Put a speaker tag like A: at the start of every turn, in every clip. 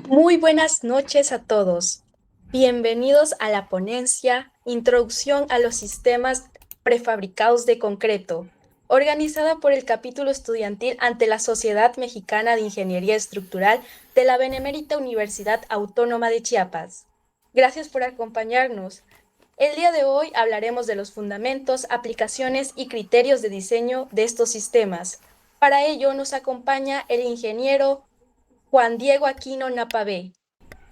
A: Muy buenas noches a todos. Bienvenidos a la ponencia Introducción a los sistemas prefabricados de concreto, organizada por el capítulo estudiantil ante la Sociedad Mexicana de Ingeniería Estructural de la Benemérita Universidad Autónoma de Chiapas. Gracias por acompañarnos. El día de hoy hablaremos de los fundamentos, aplicaciones y criterios de diseño de estos sistemas. Para ello nos acompaña el ingeniero Juan Diego Aquino Napavé.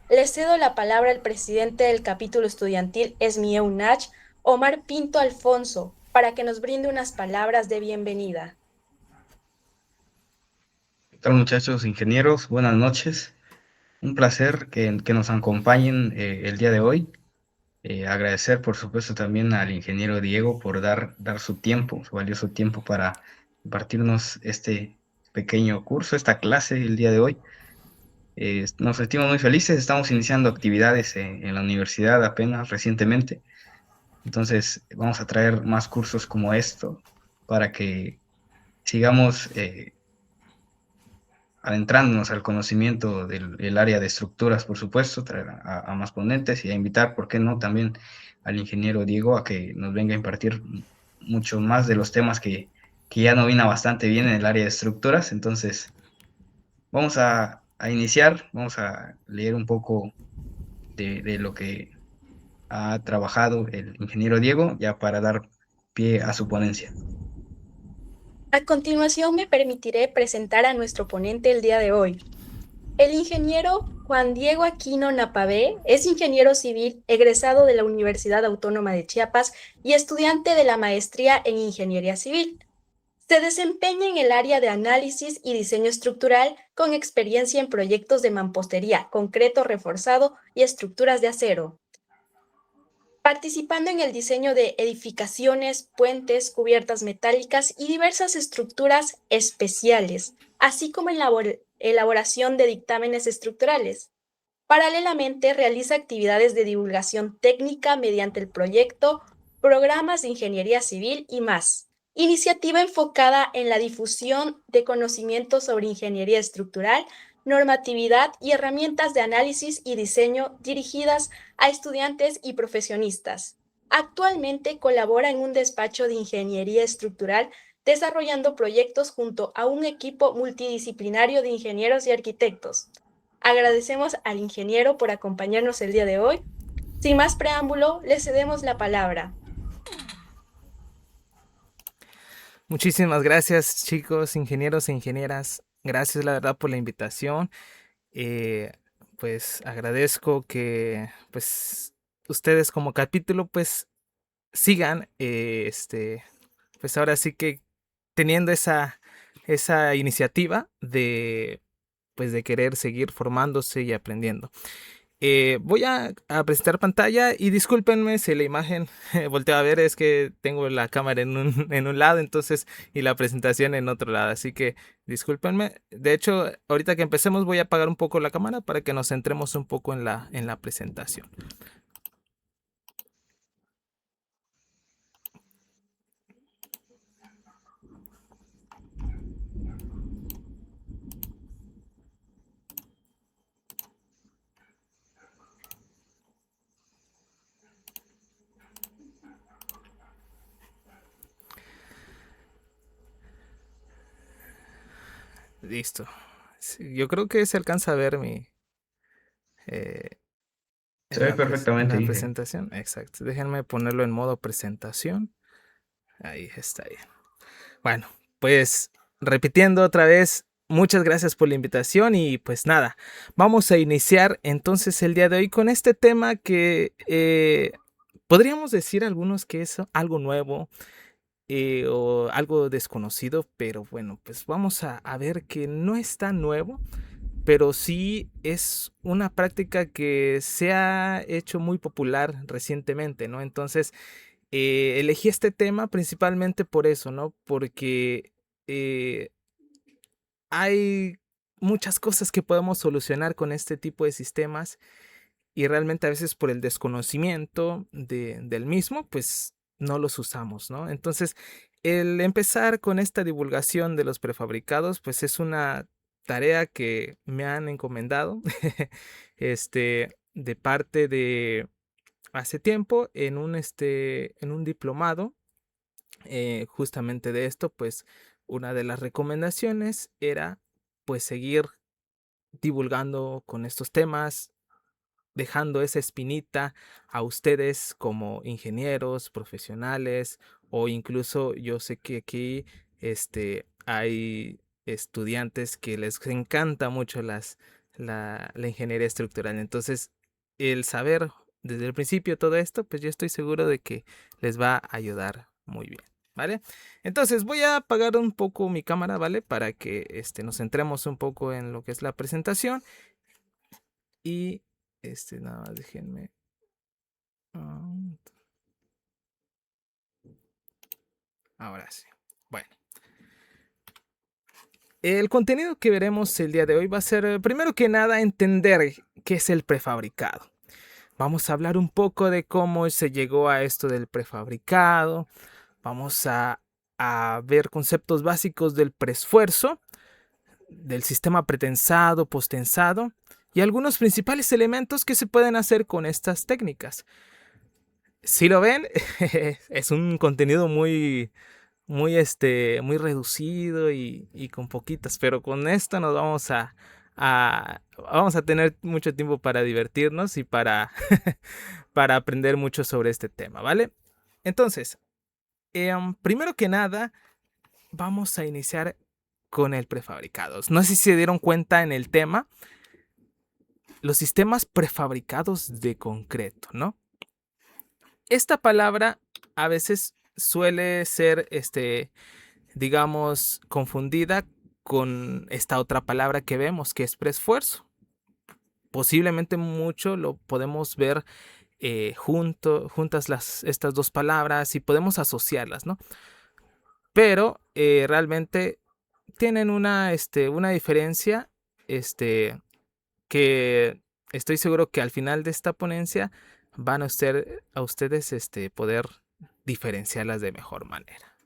A: Le cedo la palabra al presidente del capítulo estudiantil SMIEU Nach, Omar Pinto Alfonso, para que nos brinde unas palabras de bienvenida.
B: ¿Qué tal, muchachos ingenieros? Buenas noches. Un placer que nos acompañen el día de hoy. Agradecer, por supuesto, también al ingeniero Diego por dar su tiempo, su valioso tiempo para impartirnos este pequeño curso, esta clase el día de hoy. Nos sentimos muy felices, estamos iniciando actividades en la universidad apenas recientemente. Entonces, vamos a traer más cursos como esto para que sigamos adentrándonos al conocimiento del área de estructuras, por supuesto, traer a más ponentes y a invitar, ¿por qué no?, también al ingeniero Diego a que nos venga a impartir mucho más de los temas que ya no vino bastante bien en el área de estructuras. Entonces, vamos a iniciar, vamos a leer un poco de lo que ha trabajado el ingeniero Diego, ya para dar pie a su ponencia.
A: A continuación me permitiré presentar a nuestro ponente el día de hoy. El ingeniero Juan Diego Aquino Napavé es ingeniero civil egresado de la Universidad Autónoma de Chiapas y estudiante de la maestría en Ingeniería Civil. Se desempeña en el área de análisis y diseño estructural con experiencia en proyectos de mampostería, concreto reforzado y estructuras de acero, participando en el diseño de edificaciones, puentes, cubiertas metálicas y diversas estructuras especiales, así como en la elaboración de dictámenes estructurales. Paralelamente, realiza actividades de divulgación técnica mediante el proyecto Programas de Ingeniería Civil y más, iniciativa enfocada en la difusión de conocimientos sobre ingeniería estructural, normatividad y herramientas de análisis y diseño dirigidas a estudiantes y profesionistas. Actualmente colabora en un despacho de ingeniería estructural desarrollando proyectos junto a un equipo multidisciplinario de ingenieros y arquitectos. Agradecemos al ingeniero por acompañarnos el día de hoy. Sin más preámbulo, le cedemos la palabra.
C: Muchísimas gracias, chicos, ingenieros e ingenieras. Gracias, la verdad, por la invitación. Eh, pues agradezco que, pues, ustedes como capítulo, pues, sigan, pues ahora sí que teniendo esa iniciativa de, pues, de querer seguir formándose y aprendiendo. Voy a presentar pantalla y discúlpenme si la imagen volteo a ver, es que tengo la cámara en un lado, entonces, y la presentación en otro lado, así que discúlpenme. De hecho, ahorita que empecemos voy a apagar un poco la cámara para que nos centremos un poco en la presentación. Listo. Sí, yo creo que se alcanza a ver eh,
B: Se ve
C: en
B: perfectamente,
C: la
B: Inge.
C: presentación. Exacto. Déjenme ponerlo en modo presentación. Ahí está bien. Bueno, pues repitiendo otra vez, muchas gracias por la invitación y pues nada, vamos a iniciar entonces el día de hoy con este tema que podríamos decir algunos que es algo nuevo o algo desconocido, pero bueno, pues vamos a ver que no es tan nuevo, pero sí es una práctica que se ha hecho muy popular recientemente, ¿no? Entonces, elegí este tema principalmente por eso, ¿no? Porque eh, hay muchas cosas que podemos solucionar con este tipo de sistemas y realmente a veces por el desconocimiento del mismo, pues no los usamos, ¿no? Entonces, el empezar con esta divulgación de los prefabricados, pues es una tarea que me han encomendado de parte de hace tiempo en un diplomado justamente de esto. Pues una de las recomendaciones era pues seguir divulgando con estos temas, dejando esa espinita a ustedes como ingenieros, profesionales, o incluso yo sé que aquí hay estudiantes que les encanta mucho la ingeniería estructural. Entonces, el saber desde el principio todo esto, pues yo estoy seguro de que les va a ayudar muy bien, ¿vale? Entonces voy a apagar un poco mi cámara, ¿vale? Para que nos centremos un poco en lo que es la presentación. Y nada más déjenme. Ahora sí. Bueno. El contenido que veremos el día de hoy va a ser, primero que nada, entender qué es el prefabricado. Vamos a hablar un poco de cómo se llegó a esto del prefabricado. Vamos a ver conceptos básicos del preesfuerzo, del sistema pretensado, postensado y algunos principales elementos que se pueden hacer con estas técnicas. Si lo ven, es un contenido muy reducido y con poquitas, pero con esto nos vamos vamos a tener mucho tiempo para divertirnos y para, para aprender mucho sobre este tema, ¿vale? Entonces, primero que nada, vamos a iniciar con el prefabricado. No sé si se dieron cuenta en el tema, los sistemas prefabricados de concreto, ¿no? Esta palabra a veces suele ser, digamos, confundida con esta otra palabra que vemos, que es preesfuerzo. Posiblemente mucho lo podemos ver juntas estas dos palabras y podemos asociarlas, ¿no? Pero realmente tienen una diferencia, que estoy seguro que al final de esta ponencia van a ustedes poder diferenciarlas de mejor manera.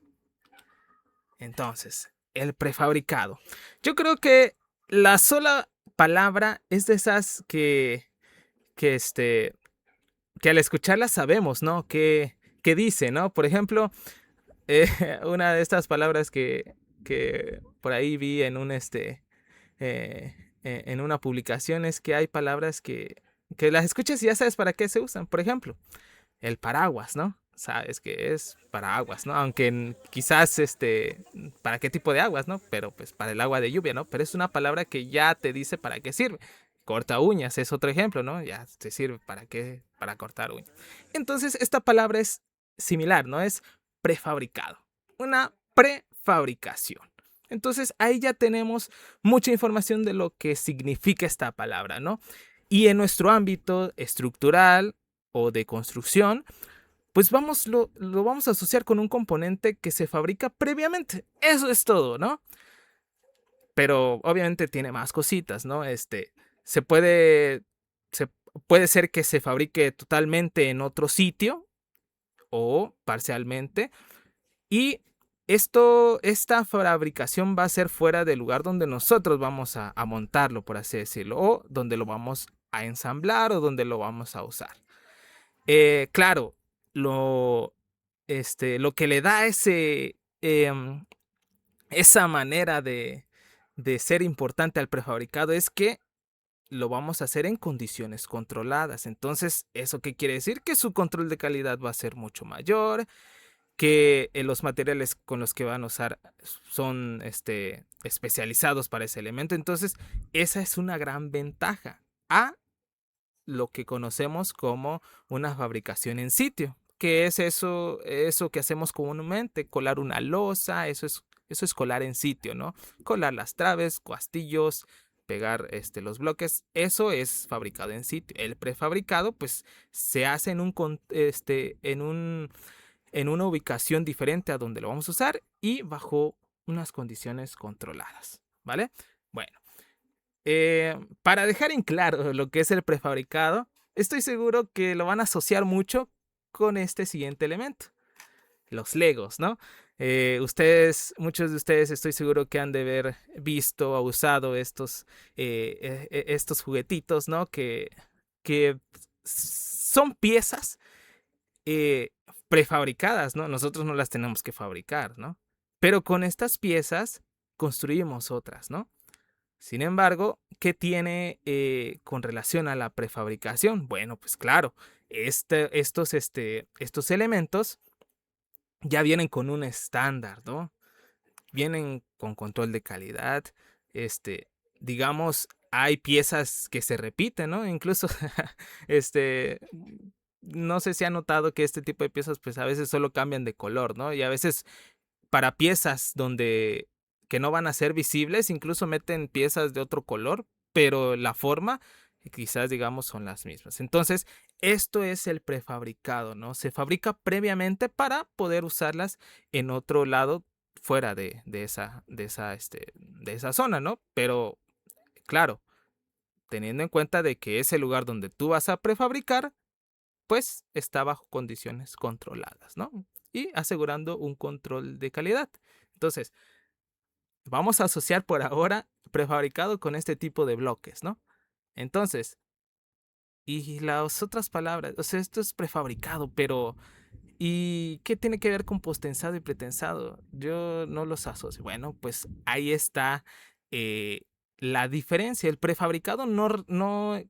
C: Entonces, el prefabricado. Yo creo que la sola palabra es de esas que al escucharla sabemos, ¿no? ¿Qué dice, no? Por ejemplo, una de estas palabras que por ahí vi en en una publicación es que hay palabras que las escuchas y ya sabes para qué se usan. Por ejemplo, el paraguas, ¿no? Sabes que es paraguas, ¿no? Aunque quizás para qué tipo de aguas, ¿no? Pero pues para el agua de lluvia, ¿no? Pero es una palabra que ya te dice para qué sirve. Corta uñas es otro ejemplo, ¿no? Ya te sirve para qué, para cortar uñas. Entonces, esta palabra es similar, ¿no? Es prefabricado. Una prefabricación. Entonces, ahí ya tenemos mucha información de lo que significa esta palabra, ¿no? Y en nuestro ámbito estructural o de construcción, pues lo vamos a asociar con un componente que se fabrica previamente. Eso es todo, ¿no? Pero obviamente tiene más cositas, ¿no? Se puede ser que se fabrique totalmente en otro sitio o parcialmente. Y esta fabricación va a ser fuera del lugar donde nosotros vamos a montarlo, por así decirlo, o donde lo vamos a ensamblar o donde lo vamos a usar. Claro, lo que le da esa manera de ser importante al prefabricado es que lo vamos a hacer en condiciones controladas. Entonces, ¿eso qué quiere decir? Que su control de calidad va a ser mucho mayor, que los materiales con los que van a usar son especializados para ese elemento. Entonces, esa es una gran ventaja a lo que conocemos como una fabricación en sitio, que es eso que hacemos comúnmente, colar una losa. Eso es colar en sitio, ¿no? Colar las traves, castillos, pegar los bloques. Eso es fabricado en sitio. El prefabricado pues se hace en una ubicación diferente a donde lo vamos a usar y bajo unas condiciones controladas, ¿vale? Bueno, para dejar en claro lo que es el prefabricado, estoy seguro que lo van a asociar mucho con este siguiente elemento, los Legos, ¿no? Muchos de ustedes estoy seguro que han de haber visto o usado estos juguetitos, ¿no? Que son piezas eh, prefabricadas, ¿no? Nosotros no las tenemos que fabricar, ¿no? Pero con estas piezas construimos otras, ¿no? Sin embargo, ¿qué tiene con relación a la prefabricación? Bueno, pues claro, estos elementos ya vienen con un estándar, ¿no? Vienen con control de calidad, este, digamos, hay piezas que se repiten, ¿no? Incluso, este, no sé si ha notado que este tipo de piezas, pues a veces solo cambian de color, ¿no? Y a veces para piezas que no van a ser visibles, incluso meten piezas de otro color, pero la forma quizás digamos son las mismas. Entonces, esto es el prefabricado, ¿no? Se fabrica previamente para poder usarlas en otro lado fuera de esa zona, ¿no? Pero claro, teniendo en cuenta de que ese lugar donde tú vas a prefabricar, pues está bajo condiciones controladas, ¿no? Y asegurando un control de calidad. Entonces, vamos a asociar por ahora prefabricado con este tipo de bloques, ¿no? Entonces, y las otras palabras, o sea, esto es prefabricado, pero ¿y qué tiene que ver con postensado y pretensado? Yo no los asocio. Bueno, pues ahí está eh, la diferencia. El prefabricado no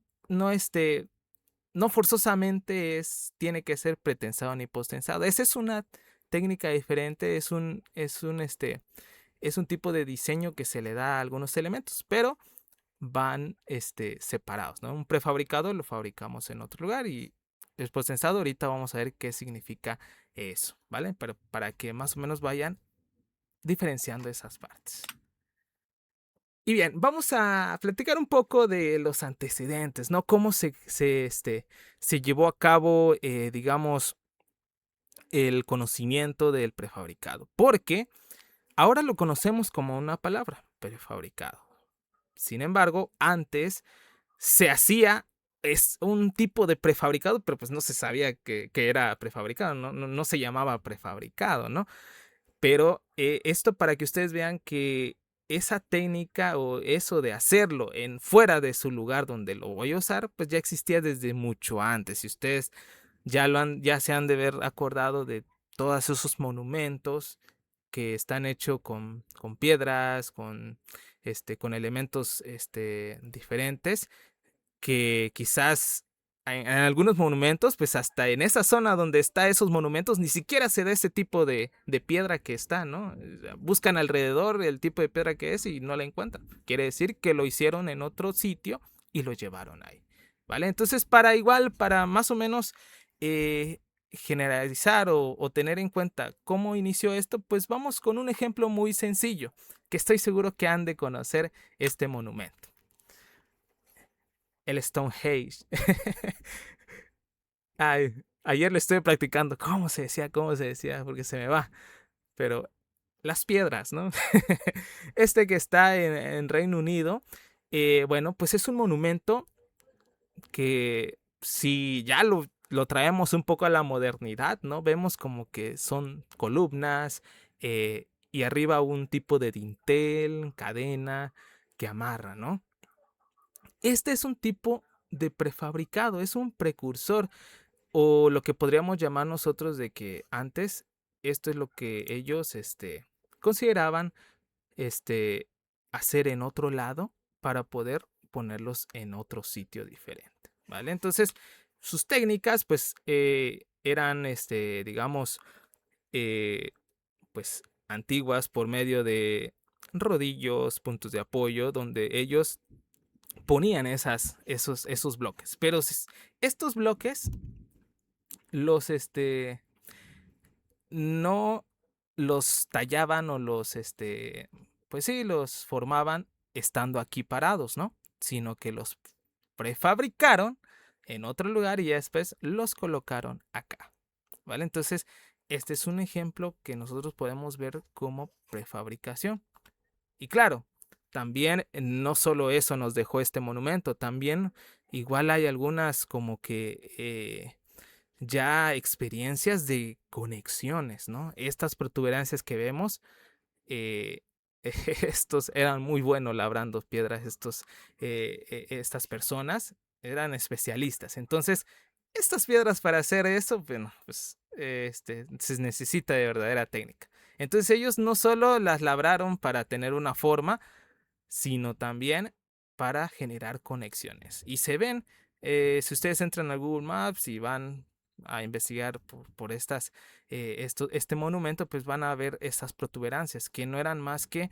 C: forzosamente tiene que ser pretensado ni postensado. Esa es una técnica diferente, es un tipo de diseño que se le da a algunos elementos, pero van separados, ¿no? Un prefabricado lo fabricamos en otro lugar y el postensado ahorita vamos a ver qué significa eso, ¿vale? Pero para que más o menos vayan diferenciando esas partes. Y bien, vamos a platicar un poco de los antecedentes, ¿no? Cómo se llevó a cabo, digamos, el conocimiento del prefabricado. Porque ahora lo conocemos como una palabra, prefabricado. Sin embargo, antes se hacía, es un tipo de prefabricado, pero pues no se sabía que era prefabricado, no se llamaba prefabricado, ¿no? Pero esto para que ustedes vean que esa técnica o eso de hacerlo en fuera de su lugar donde lo voy a usar, pues ya existía desde mucho antes. Y ustedes ya se han de haber acordado de todos esos monumentos que están hechos con piedras, con elementos diferentes, que quizás en algunos monumentos, pues hasta en esa zona donde está esos monumentos, ni siquiera se da ese tipo de piedra que está, ¿no? Buscan alrededor el tipo de piedra que es y no la encuentran. Quiere decir que lo hicieron en otro sitio y lo llevaron ahí, ¿vale? Entonces, para más o menos generalizar o tener en cuenta cómo inició esto, pues vamos con un ejemplo muy sencillo, que estoy seguro que han de conocer este monumento. El Stonehenge. Ay, ayer le estoy practicando. ¿Cómo se decía? ¿Cómo se decía? Porque se me va. Pero las piedras, ¿no? Este que está en Reino Unido, bueno, pues es un monumento que si ya lo traemos un poco a la modernidad, ¿no? Vemos como que son columnas y arriba un tipo de dintel, cadena que amarra, ¿no? Este es un tipo de prefabricado, es un precursor o lo que podríamos llamar nosotros de que antes esto es lo que ellos consideraban este, hacer en otro lado para poder ponerlos en otro sitio diferente, ¿vale? Entonces, sus técnicas pues eran, digamos, pues antiguas por medio de rodillos, puntos de apoyo, donde ellos ponían esos bloques. Pero estos bloques los, no los tallaban o pues sí, los formaban estando aquí parados, ¿no? Sino que los prefabricaron en otro lugar y ya después los colocaron acá, ¿vale? Entonces, este es un ejemplo que nosotros podemos ver como prefabricación. Y claro, también no solo eso nos dejó este monumento, también igual hay algunas como que ya experiencias de conexiones, ¿no? Estas protuberancias que vemos, estos eran muy buenos labrando piedras, estas personas eran especialistas. Entonces, estas piedras para hacer eso, bueno, pues se necesita de verdadera técnica. Entonces ellos no solo las labraron para tener una forma, sino también para generar conexiones. Y se ven, si ustedes entran a Google Maps y van a investigar por este monumento, pues van a ver estas protuberancias que no eran más que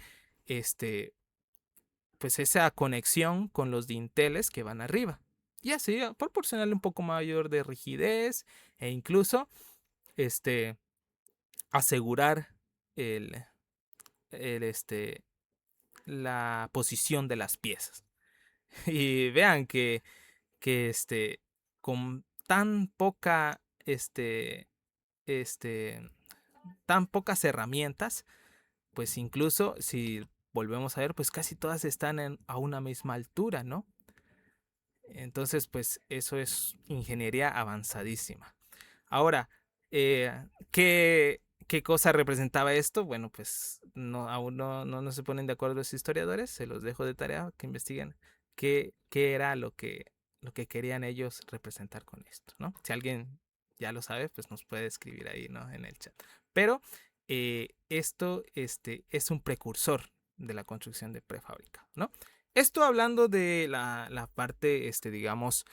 C: pues esa conexión con los dinteles que van arriba. Y así proporcionarle un poco mayor de rigidez e incluso asegurar el, el, la posición de las piezas. Y vean que con tan poca, este, tan pocas herramientas, pues incluso si volvemos a ver, pues casi todas están a una misma altura, ¿no? Entonces, pues eso es ingeniería avanzadísima. Ahora, ¿qué cosa representaba esto? Bueno, pues aún no se ponen de acuerdo los historiadores, se los dejo de tarea que investiguen qué era lo que querían ellos representar con esto, ¿no? Si alguien ya lo sabe, pues nos puede escribir ahí, ¿no? En el chat. Pero esto es un precursor de la construcción de prefabricado, ¿no? Esto hablando de la parte, digamos,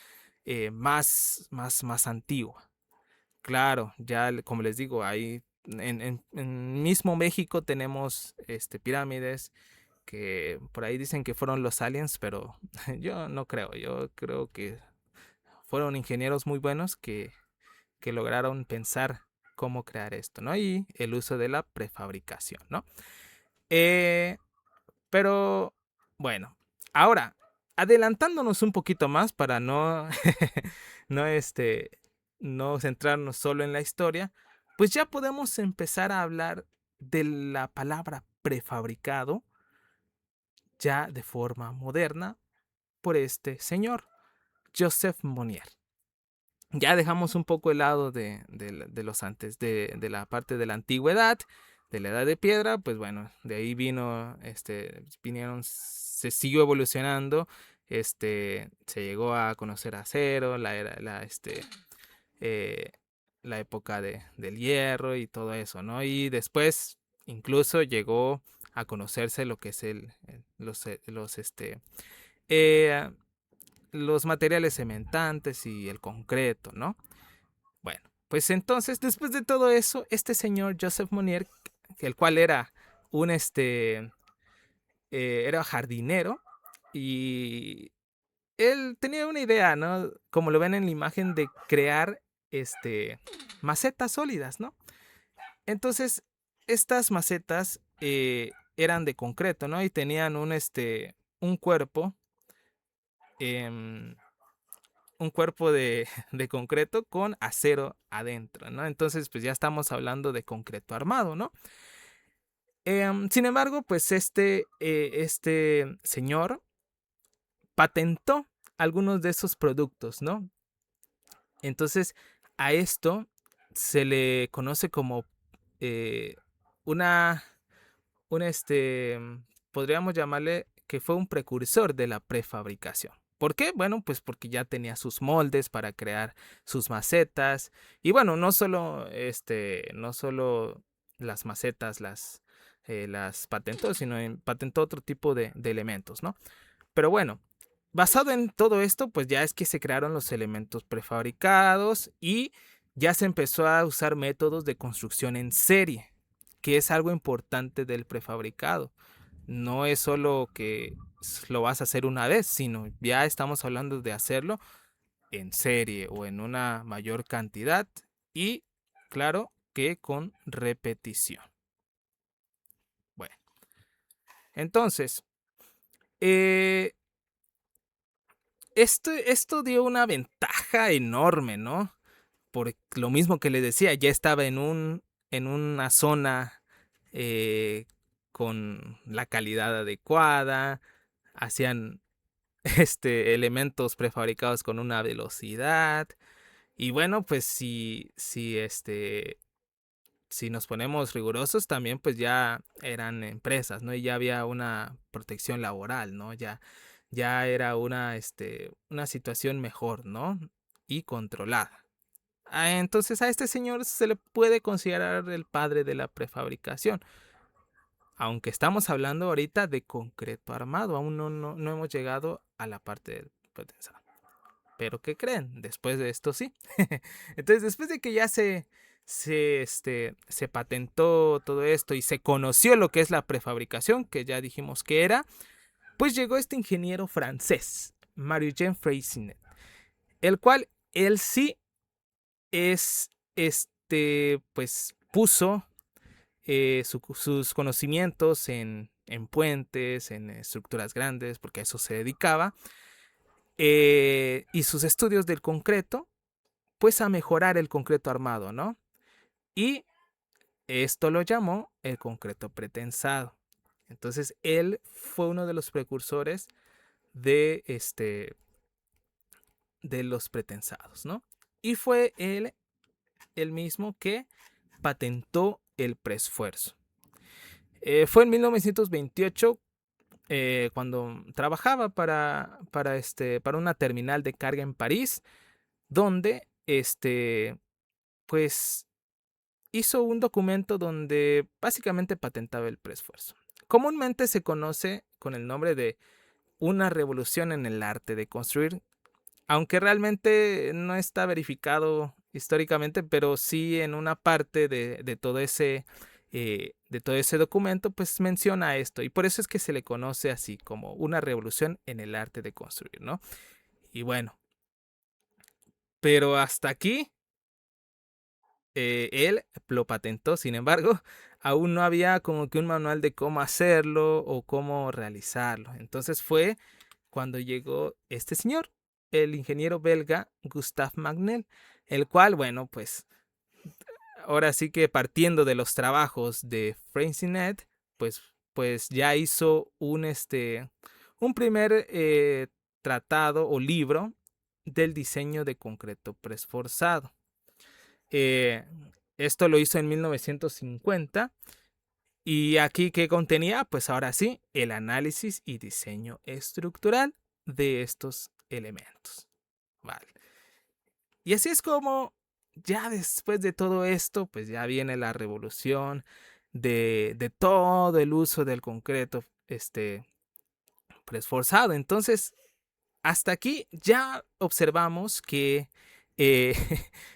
C: más antigua. Claro, ya como les digo, ahí en mismo México tenemos pirámides que por ahí dicen que fueron los aliens, pero yo no creo. Yo creo que fueron ingenieros muy buenos que lograron pensar cómo crear esto, ¿no? Y el uso de la prefabricación, ¿no? Pero bueno, ahora, adelantándonos un poquito más para no, no, no centrarnos solo en la historia, pues ya podemos empezar a hablar de la palabra prefabricado ya de forma moderna por este señor, Joseph Monnier. Ya dejamos un poco el lado de los antes, de la parte de la antigüedad, de la edad de piedra, pues bueno, de ahí se siguió evolucionando, se llegó a conocer acero, la época del hierro y todo eso, ¿no? Y después incluso llegó a conocerse lo que es eh, los materiales cementantes y el concreto, ¿no? Bueno, pues entonces, después de todo eso, este señor Joseph Monnier, el cual era un era jardinero y él tenía una idea, ¿no? Como lo ven en la imagen de crear macetas sólidas, ¿no? Entonces, estas macetas eran de concreto, ¿no? Y tenían un cuerpo em, un cuerpo de concreto con acero adentro, ¿no? Entonces, pues ya estamos hablando de concreto armado, ¿no? Sin embargo, pues este señor patentó algunos de esos productos, ¿no? Entonces, a esto se le conoce como una, un podríamos llamarle que fue un precursor de la prefabricación. ¿Por qué? Bueno, pues porque ya tenía sus moldes para crear sus macetas. Y bueno, no solo las macetas las patentó, sino patentó otro tipo de elementos, ¿no? Pero bueno, basado en todo esto, pues ya es que se crearon los elementos prefabricados y ya se empezó a usar métodos de construcción en serie, que es algo importante del prefabricado. No es solo que lo vas a hacer una vez, sino ya estamos hablando de hacerlo en serie o en una mayor cantidad y claro que con repetición. Bueno, entonces, esto dio una ventaja enorme, ¿no? Por lo mismo que le decía, ya estaba en una zona con la calidad adecuada, hacían elementos prefabricados con una velocidad Y bueno, pues si nos ponemos rigurosos, también pues ya eran empresas, ¿no? Y ya había una protección laboral, ¿no? Ya era una situación mejor, ¿no? Y controlada. Entonces a este señor se le puede considerar el padre de la prefabricación. Aunque estamos hablando ahorita de concreto armado, aún no hemos llegado a la parte del pretensado. Pero ¿qué creen? Después de esto sí. Entonces, después de que ya se patentó todo esto y se conoció lo que es la prefabricación, que ya dijimos que era, pues llegó este ingeniero francés, Marie-Jean Freycinet, el cual él sí es, pues puso sus conocimientos en puentes, en estructuras grandes, porque a eso se dedicaba, y sus estudios del concreto, pues a mejorar el concreto armado, ¿no? Y esto lo llamó el concreto pretensado. Entonces él fue uno de los precursores de de los pretensados, ¿no? Y fue él el mismo que patentó el preesfuerzo. Fue en 1928 cuando trabajaba para una terminal de carga en París, donde pues hizo un documento donde básicamente patentaba el preesfuerzo. Comúnmente se conoce con el nombre de una revolución en el arte de construir, aunque realmente no está verificado históricamente, pero sí en una parte de todo ese documento, pues menciona esto, y por eso es que se le conoce así, como una revolución en el arte de construir, ¿no? Y bueno, pero hasta aquí él lo patentó, sin embargo, aún no había como que un manual de cómo hacerlo o cómo realizarlo. Entonces fue cuando llegó este señor, el ingeniero belga Gustave Magnel, el cual, bueno, pues ahora sí que partiendo de los trabajos de Freycinet, pues ya hizo un primer tratado o libro del diseño de concreto preesforzado. Eh, Esto lo hizo en 1950. ¿Y aquí qué contenía? Pues ahora sí, el análisis y diseño estructural de estos elementos. Vale. Y así es como ya después de todo esto, pues ya viene la revolución de todo el uso del concreto preesforzado. Entonces, hasta aquí ya observamos que eh,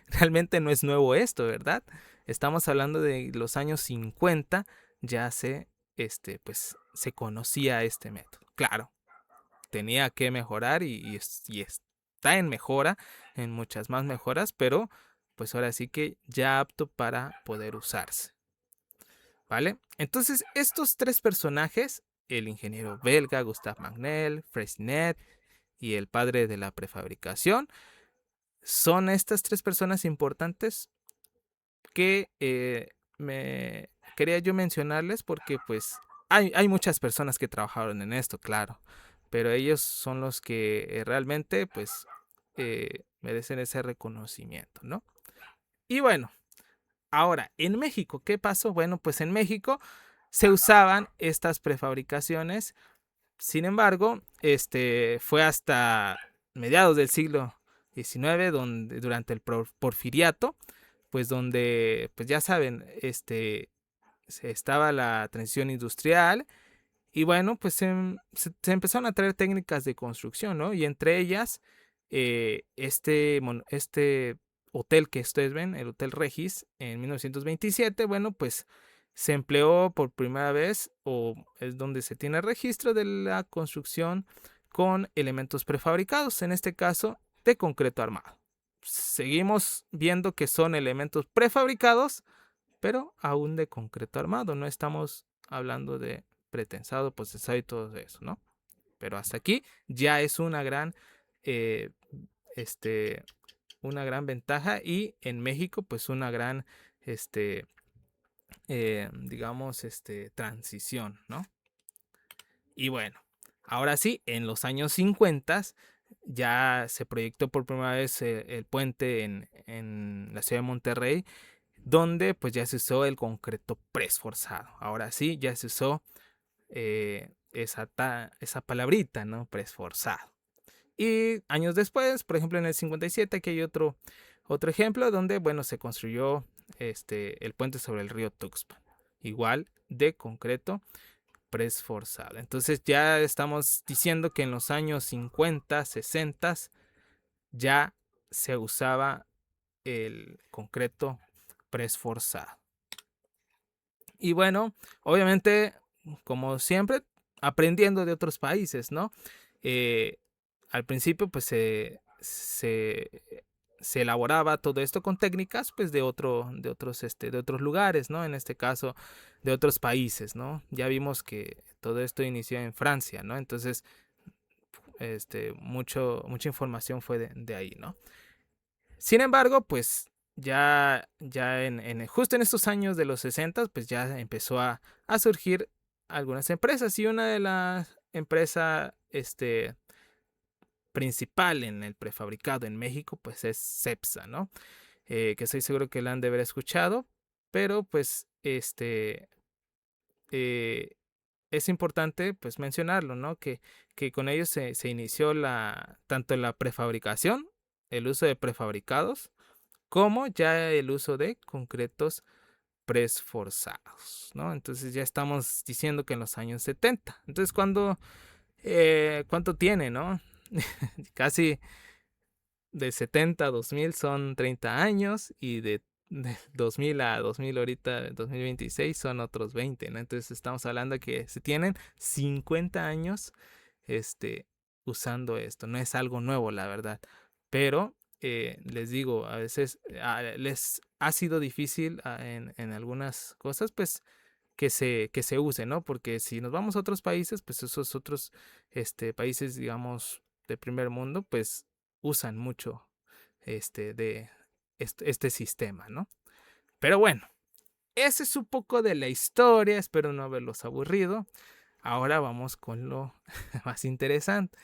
C: realmente no es nuevo esto, ¿verdad? Estamos hablando de los años 50, ya pues, se conocía este método. Claro, tenía que mejorar y está en mejora, en muchas más mejoras, pero pues ahora sí que ya apto para poder usarse. ¿Vale? Entonces, estos tres personajes, el ingeniero belga Gustave Magnel, Freycinet y el padre de la prefabricación, son estas tres personas importantes que me quería yo mencionarles porque pues hay muchas personas que trabajaron en esto, claro, pero ellos son los que realmente pues merecen ese reconocimiento, ¿no? Y bueno, ahora, en México, ¿qué pasó? Bueno, pues en México se usaban estas prefabricaciones. Sin embargo, fue hasta mediados del siglo XIX, durante el porfiriato, pues donde, pues ya saben, estaba la transición industrial y bueno, pues se empezaron a traer técnicas de construcción, ¿no? Y entre ellas, este hotel que ustedes ven, el Hotel Regis, en 1927, bueno, pues se empleó por primera vez, o es donde se tiene registro de la construcción con elementos prefabricados, en este caso de concreto armado. Seguimos viendo que son elementos prefabricados, pero aún de concreto armado. No estamos hablando de pretensado, procesado y todo eso, ¿no? Pero hasta aquí ya es eh, este, una gran ventaja, y en México pues una gran, digamos, transición, ¿no? Y bueno, ahora sí, en los años 50 ya se proyectó por primera vez el puente en la ciudad de Monterrey, donde pues ya se usó el concreto preesforzado. Ahora sí, ya se usó esa palabrita, ¿no? Preesforzado. Y años después, por ejemplo en el 57, aquí hay otro ejemplo donde, bueno, se construyó el puente sobre el río Tuxpan. Igual de concreto preesforzado. Entonces ya estamos diciendo que en los años 50, 60 ya se usaba el concreto preesforzado. Y bueno, obviamente, como siempre, aprendiendo de otros países, ¿no? Al principio, pues se elaboraba todo esto con técnicas, pues de otros lugares, ¿no? En este caso, de otros países, ¿no? Ya vimos que todo esto inició en Francia, ¿no? Entonces, mucha información fue de ahí, ¿no? Sin embargo, pues ya justo en estos años de los 60, pues ya empezó a surgir algunas empresas, y una de las empresas principal en el prefabricado en México, pues es Cepsa, ¿no? Que estoy seguro que la han de haber escuchado, pero pues es importante pues mencionarlo, ¿no? Que con ellos se inició tanto la prefabricación, el uso de prefabricados, como ya el uso de concretos preesforzados, ¿no? Entonces ya estamos diciendo que en los años 70. Entonces, ¿cuánto tiene, no? Casi de 70 a 2000 son 30 años, y de 2000 a 2000 ahorita, 2026, son otros 20, ¿no? Entonces estamos hablando que se tienen 50 años usando esto. No es algo nuevo, la verdad, pero les digo, a veces les ha sido difícil en algunas cosas, pues que se use, ¿no? Porque si nos vamos a otros países, pues esos otros países, digamos, de primer mundo, pues usan mucho de este sistema, ¿no? Pero bueno, ese es un poco de la historia, espero no haberlos aburrido. Ahora vamos con lo más interesante,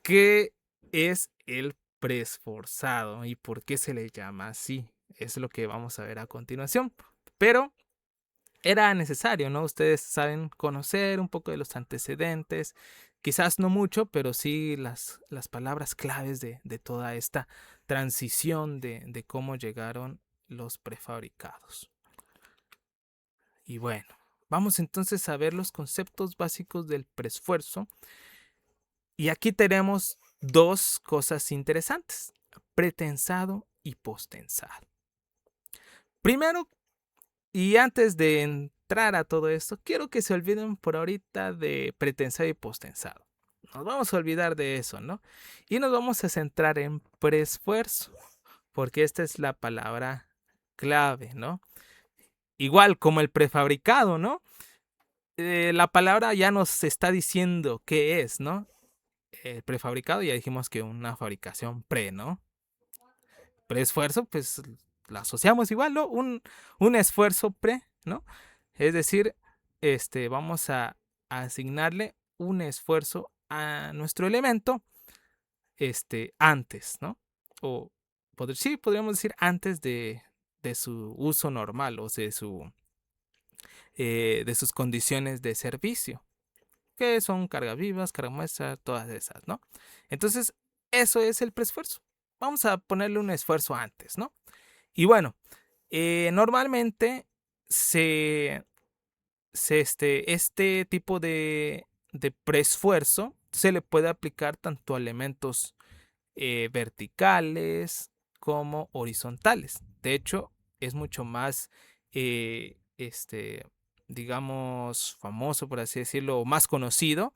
C: que es el preesforzado y por qué se le llama así. Es lo que vamos a ver a continuación. Pero era necesario, ¿no? Ustedes saben conocer un poco de los antecedentes, quizás no mucho, pero sí las palabras claves de toda esta transición de cómo llegaron los prefabricados. Y bueno, vamos entonces a ver los conceptos básicos del preesfuerzo. Y aquí tenemos dos cosas interesantes: pretensado y postensado. Primero, y antes de entrar a todo esto, quiero que se olviden por ahorita de pretensado y postensado. Nos vamos a olvidar de eso, ¿no? Y nos vamos a centrar en preesfuerzo, porque esta es la palabra clave, ¿no? Igual como el prefabricado, ¿no? La palabra ya nos está diciendo qué es, ¿no? El prefabricado, ya dijimos que una fabricación pre, ¿no? Preesfuerzo, pues la asociamos igual, ¿no? Un esfuerzo pre, ¿no? Es decir, vamos a asignarle un esfuerzo a nuestro elemento antes, ¿no? O sí, podríamos decir antes de su uso normal, o de sus condiciones de servicio, que son carga vivas, carga muestra, todas esas, ¿no? Entonces, eso es el preesfuerzo. Vamos a ponerle un esfuerzo antes, ¿no? Y bueno, normalmente este tipo de preesfuerzo se le puede aplicar tanto a elementos verticales como horizontales. De hecho, es mucho más, digamos, famoso, por así decirlo, o más conocido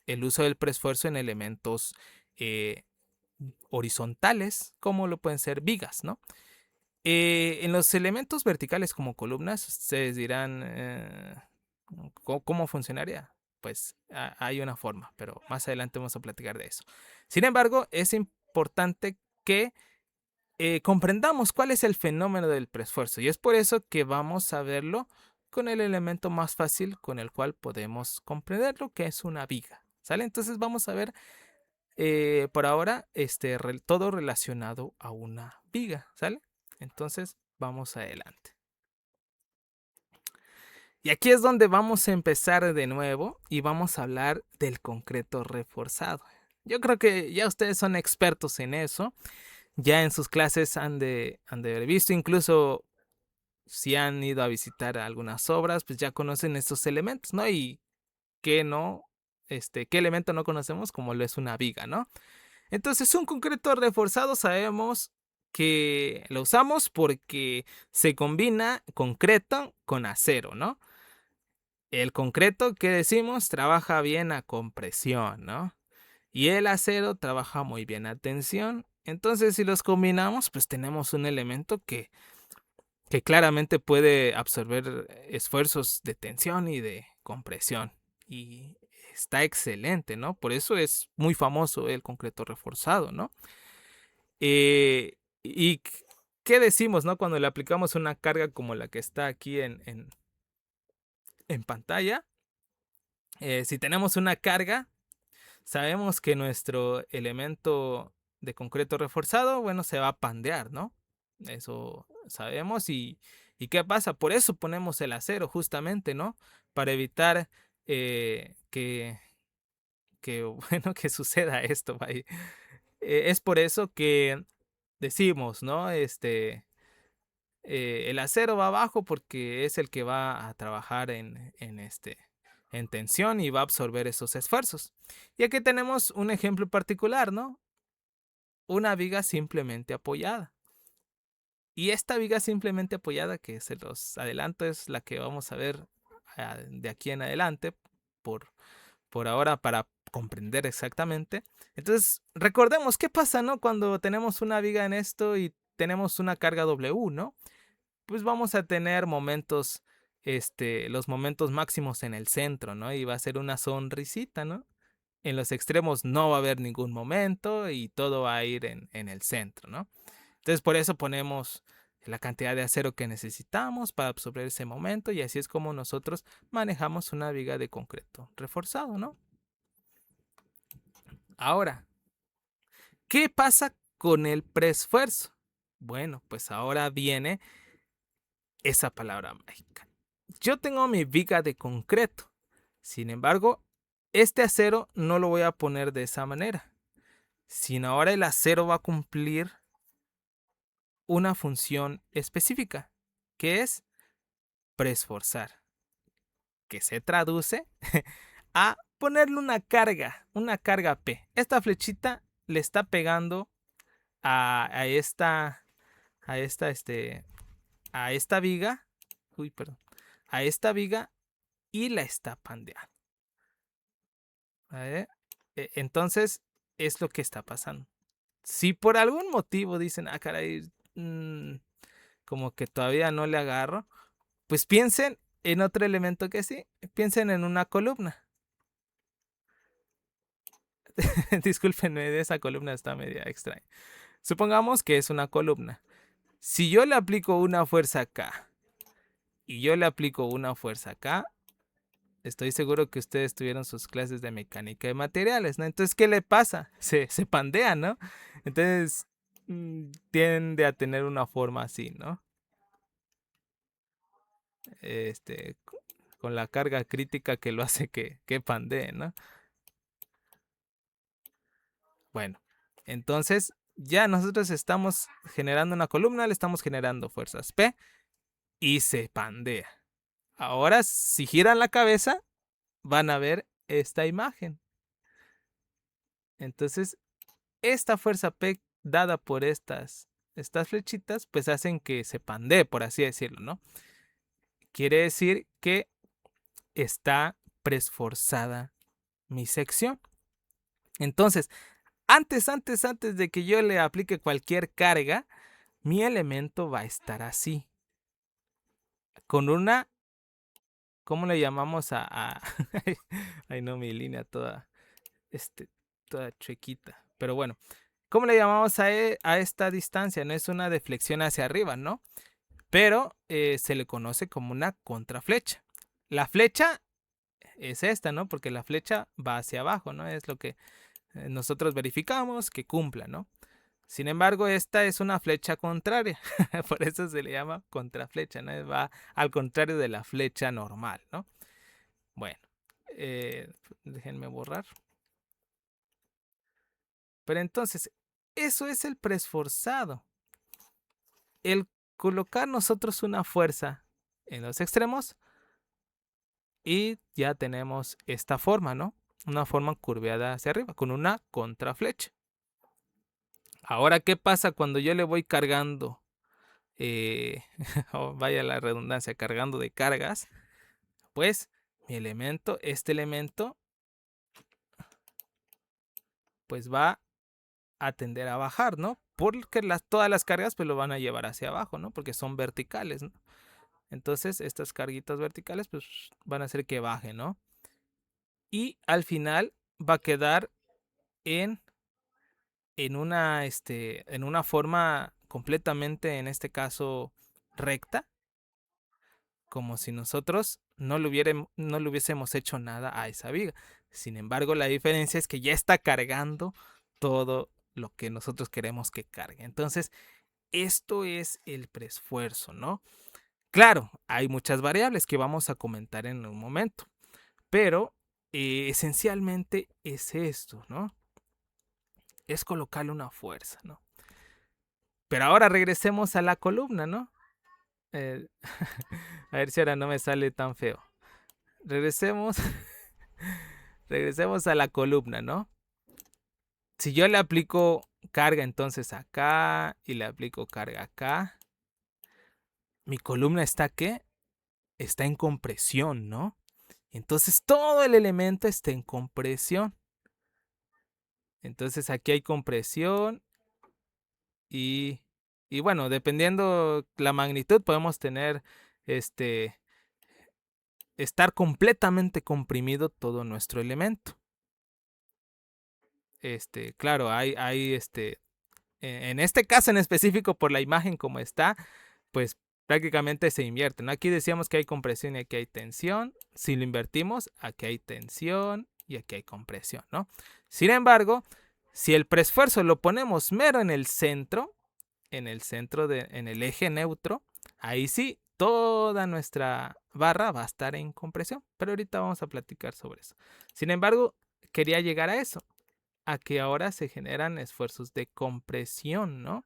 C: el uso del preesfuerzo en elementos horizontales, como lo pueden ser vigas, ¿no? En los elementos verticales como columnas, ustedes dirán, ¿cómo funcionaría? Pues hay una forma, pero más adelante vamos a platicar de eso. Sin embargo, es importante que comprendamos cuál es el fenómeno del preesfuerzo, y es por eso que vamos a verlo con el elemento más fácil con el cual podemos comprenderlo, que es una viga, ¿sale? Entonces vamos a ver por ahora, todo relacionado a una viga, ¿sale? Entonces, vamos adelante. Y aquí es donde vamos a empezar de nuevo y vamos a hablar del concreto reforzado. Yo creo que ya ustedes son expertos en eso. Ya en sus clases han de haber visto, incluso si han ido a visitar algunas obras, pues ya conocen estos elementos, ¿no? Y qué no, qué elemento no conocemos, como lo es una viga, ¿no? Entonces, un concreto reforzado sabemos que lo usamos porque se combina concreto con acero, ¿no? El concreto, ¿qué decimos? Trabaja bien a compresión, ¿no? Y el acero trabaja muy bien a tensión. Entonces, si los combinamos, pues tenemos un elemento que claramente puede absorber esfuerzos de tensión y de compresión. Y está excelente, ¿no? Por eso es muy famoso el concreto reforzado, ¿no? ¿Y qué decimos, no? Cuando le aplicamos una carga como la que está aquí en pantalla. Si tenemos una carga, sabemos que nuestro elemento de concreto reforzado, bueno, se va a pandear, ¿no? Eso sabemos. ¿Y qué pasa? Por eso ponemos el acero, justamente, ¿no? Para evitar bueno, que suceda esto. Es por eso que decimos, ¿no? El acero va abajo porque es el que va a trabajar en tensión y va a absorber esos esfuerzos. Y aquí tenemos un ejemplo particular, ¿no? Una viga simplemente apoyada. Y esta viga simplemente apoyada, que se los adelanto, es la que vamos a ver de aquí en adelante, por ahora, para comprender exactamente. Entonces, recordemos qué pasa, ¿no? Cuando tenemos una viga en esto y tenemos una carga W, ¿no? Pues vamos a tener momentos, los momentos máximos en el centro, ¿no? Y va a ser una sonrisita, ¿no? En los extremos no va a haber ningún momento y todo va a ir en el centro, ¿no? Entonces por eso ponemos la cantidad de acero que necesitamos para absorber ese momento y así es como nosotros manejamos una viga de concreto reforzado, ¿no? Ahora, ¿qué pasa con el preesfuerzo? Bueno, pues ahora viene esa palabra mágica. Yo tengo mi viga de concreto. Sin embargo, este acero no lo voy a poner de esa manera, sino ahora el acero va a cumplir una función específica, que es preesforzar, que se traduce a ponerle una carga P. Esta flechita le está pegando a esta, a esta, a esta viga, a esta viga y la está pandeando. ¿Vale? Entonces, es lo que está pasando. Si por algún motivo dicen, caray, como que todavía no le agarro, pues piensen en otro elemento que sí, piensen en una columna. Discúlpenme, esa columna está media extraña. Supongamos que es una columna. Si yo le aplico una fuerza acá y yo le aplico una fuerza acá, estoy seguro que ustedes tuvieron sus clases de mecánica de materiales, ¿no? Entonces, ¿qué le pasa? Se pandea, ¿no? Entonces, tiende a tener una forma así, ¿no? Con la carga crítica que lo hace que pandee, ¿no? Bueno, entonces ya nosotros estamos generando una columna, le estamos generando fuerzas P y se pandea. Ahora, si giran la cabeza, van a ver esta imagen. Entonces, esta fuerza P dada por estas flechitas, pues hacen que se pandee, por así decirlo, ¿no? Quiere decir que está preesforzada mi sección. Entonces, antes de que yo le aplique cualquier carga, mi elemento va a estar así. Con una, ¿cómo le llamamos ay no, mi línea toda, toda chuequita. Pero bueno, ¿cómo le llamamos a esta distancia? No es una deflexión hacia arriba, ¿no? Pero se le conoce como una contraflecha. La flecha es esta, ¿no? Porque la flecha va hacia abajo, ¿no? Es lo que nosotros verificamos que cumpla, ¿no? Sin embargo, esta es una flecha contraria, por eso se le llama contraflecha, ¿no? Va al contrario de la flecha normal, ¿no? Bueno, déjenme borrar. Pero entonces, eso es el preesforzado. El colocar nosotros una fuerza en los extremos y ya tenemos esta forma, ¿no? Una forma curveada hacia arriba con una contraflecha. Ahora, ¿qué pasa cuando yo le voy cargando? Vaya la redundancia, cargando de cargas. Pues mi elemento, este elemento, pues va a tender a bajar, ¿no? Porque todas las cargas pues lo van a llevar hacia abajo, ¿no? Porque son verticales, ¿no? Entonces estas carguitas verticales pues van a hacer que baje, ¿no? Y al final va a quedar en una forma completamente, en este caso, recta, como si nosotros no le hubiésemos hecho nada a esa viga. Sin embargo, la diferencia es que ya está cargando todo lo que nosotros queremos que cargue. Entonces, esto es el preesfuerzo, ¿no? Claro, hay muchas variables que vamos a comentar en un momento, pero esencialmente es esto, ¿no? Es colocarle una fuerza, ¿no? Pero ahora regresemos a la columna, ¿no? A ver si ahora no me sale tan feo. Regresemos a la columna, ¿no? Si yo le aplico carga entonces acá y le aplico carga acá, mi columna está ¿qué? Está en compresión, ¿no? Entonces todo el elemento está en compresión. Entonces aquí hay compresión y bueno, dependiendo la magnitud podemos tener estar completamente comprimido todo nuestro elemento. Claro, hay en este caso en específico por la imagen como está, pues prácticamente se invierte, ¿no? Aquí decíamos que hay compresión y aquí hay tensión. Si lo invertimos, aquí hay tensión y aquí hay compresión, ¿no? Sin embargo, si el preesfuerzo lo ponemos mero en el centro, en el eje neutro, ahí sí, toda nuestra barra va a estar en compresión. Pero ahorita vamos a platicar sobre eso. Sin embargo, quería llegar a eso, a que ahora se generan esfuerzos de compresión, ¿no?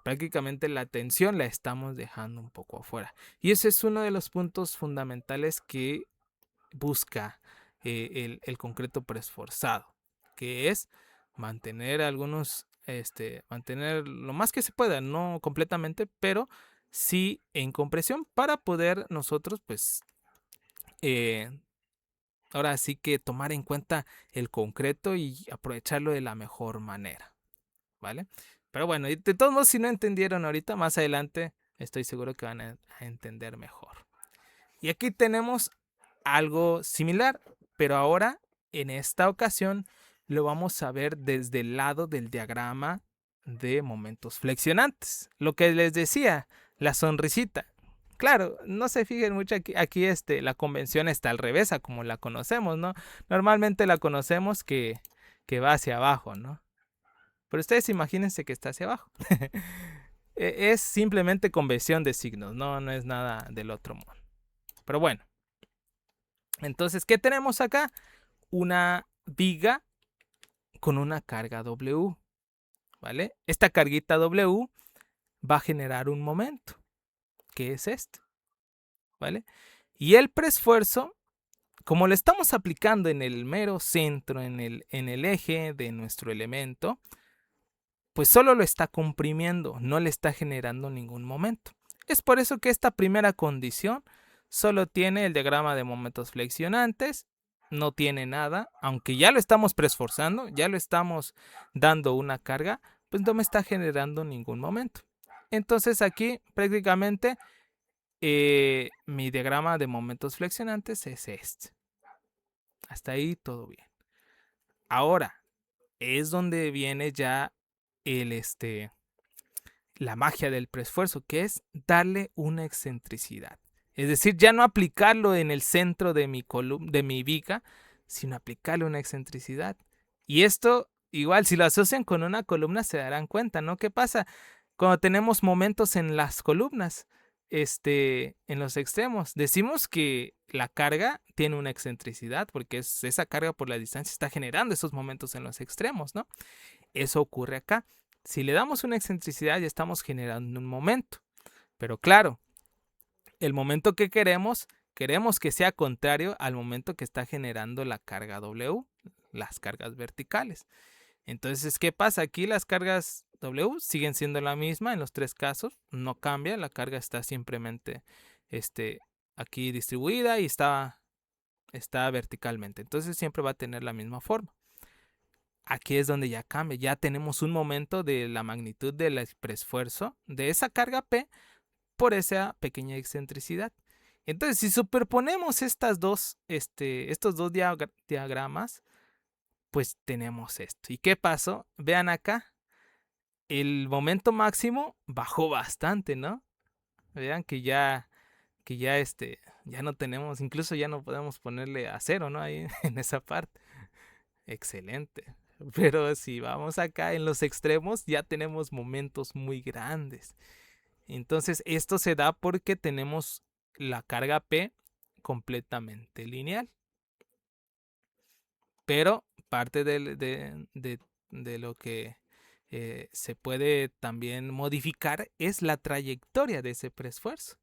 C: Prácticamente la tensión la estamos dejando un poco afuera. Y ese es uno de los puntos fundamentales que busca el concreto preesforzado, que es mantener mantener lo más que se pueda, no completamente, pero sí en compresión para poder nosotros, pues, ahora sí que tomar en cuenta el concreto y aprovecharlo de la mejor manera, ¿vale? Pero bueno, de todos modos, si no entendieron ahorita, más adelante estoy seguro que van a entender mejor. Y aquí tenemos algo similar, pero ahora en esta ocasión lo vamos a ver desde el lado del diagrama de momentos flexionantes. Lo que les decía, la sonrisita. Claro, no se fijen mucho aquí la convención está al revés a como la conocemos, ¿no? Normalmente la conocemos que va hacia abajo, ¿no? Pero ustedes imagínense que está hacia abajo. Es simplemente convención de signos, no es nada del otro mundo. Pero bueno. Entonces, ¿qué tenemos acá? Una viga con una carga W, ¿vale? Esta carguita W va a generar un momento, que es este, ¿vale? Y el preesfuerzo, como lo estamos aplicando en el mero centro, en el eje de nuestro elemento, pues solo lo está comprimiendo, no le está generando ningún momento. Es por eso que esta primera condición solo tiene el diagrama de momentos flexionantes, no tiene nada, aunque ya lo estamos preesforzando, ya lo estamos dando una carga, pues no me está generando ningún momento. Entonces aquí prácticamente mi diagrama de momentos flexionantes es este. Hasta ahí todo bien. Ahora es donde viene ya la magia del preesfuerzo, que es darle una excentricidad. Es decir, ya no aplicarlo en el centro de mi viga, sino aplicarle una excentricidad. Y esto igual si lo asocian con una columna se darán cuenta, ¿no? ¿Qué pasa? Cuando tenemos momentos en las columnas, en los extremos, decimos que la carga tiene una excentricidad porque esa carga por la distancia está generando esos momentos en los extremos, ¿no? Eso ocurre acá. Si le damos una excentricidad ya estamos generando un momento. Pero claro, el momento que queremos que sea contrario al momento que está generando la carga W, las cargas verticales. Entonces, ¿qué pasa? Aquí las cargas W siguen siendo la misma en los tres casos, no cambia, la carga está simplemente aquí distribuida y está verticalmente. Entonces siempre va a tener la misma forma. Aquí es donde ya cambia, ya tenemos un momento de la magnitud del esfuerzo de esa carga P por esa pequeña excentricidad. Entonces, si superponemos estos dos diagramas, pues tenemos esto. ¿Y qué pasó? Vean acá, el momento máximo bajó bastante, ¿no? Vean ya no tenemos, incluso ya no podemos ponerle a cero, ¿no? Ahí en esa parte. Excelente. Pero si vamos acá en los extremos, ya tenemos momentos muy grandes. Entonces, esto se da porque tenemos la carga P completamente lineal. Pero parte de lo que se puede también modificar es la trayectoria de ese preesfuerzo.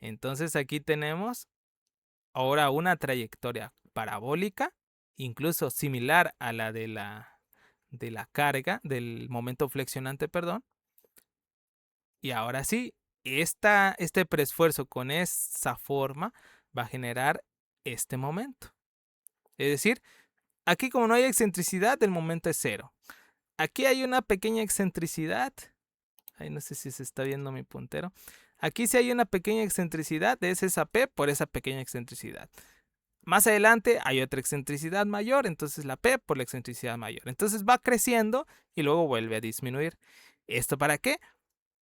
C: Entonces aquí tenemos ahora una trayectoria parabólica, incluso similar a la de la carga, del momento flexionante, perdón. Y ahora sí, este preesfuerzo con esa forma va a generar este momento. Es decir, aquí como no hay excentricidad, el momento es cero. Aquí hay una pequeña excentricidad. Ahí no sé si se está viendo mi puntero. Aquí sí hay una pequeña excentricidad, es esa P por esa pequeña excentricidad. Más adelante hay otra excentricidad mayor, entonces la P por la excentricidad mayor. Entonces va creciendo y luego vuelve a disminuir. ¿Esto para qué?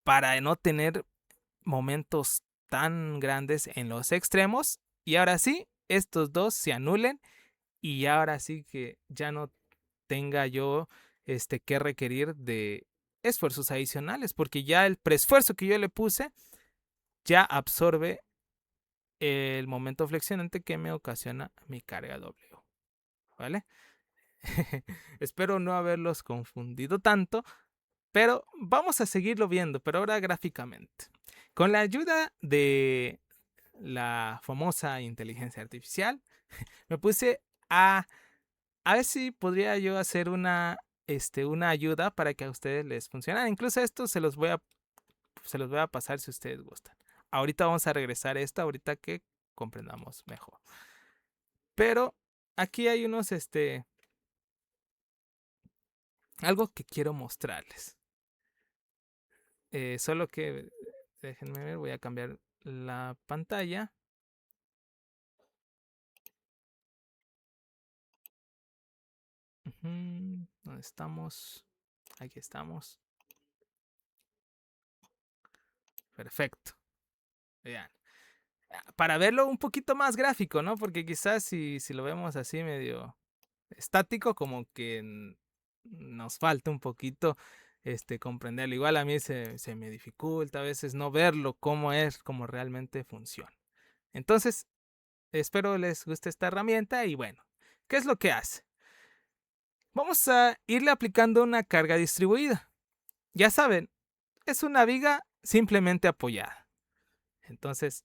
C: Para no tener momentos tan grandes en los extremos. Y ahora sí, estos dos se anulen y ahora sí que ya no tenga yo que requerir de esfuerzos adicionales, porque ya el preesfuerzo que yo le puse ya absorbe el momento flexionante que me ocasiona mi carga W. ¿Vale? Espero no haberlos confundido tanto, pero vamos a seguirlo viendo, pero ahora gráficamente. Con la ayuda de la famosa inteligencia artificial, me puse a ver si podría yo hacer una ayuda para que a ustedes les funcione. Incluso esto se los voy a pasar si ustedes gustan. Ahorita vamos a regresar a esto, ahorita que comprendamos mejor. Pero aquí hay unos, algo que quiero mostrarles. Solo que, déjenme ver, voy a cambiar la pantalla. ¿Dónde estamos? Aquí estamos. Perfecto. Vean. Para verlo un poquito más gráfico, ¿no? Porque quizás si lo vemos así medio estático, como que nos falta un poquito comprenderlo. Igual a mí se me dificulta a veces no verlo cómo realmente funciona. Entonces, espero les guste esta herramienta y bueno, ¿qué es lo que hace? Vamos a irle aplicando una carga distribuida. Ya saben, es una viga simplemente apoyada. Entonces,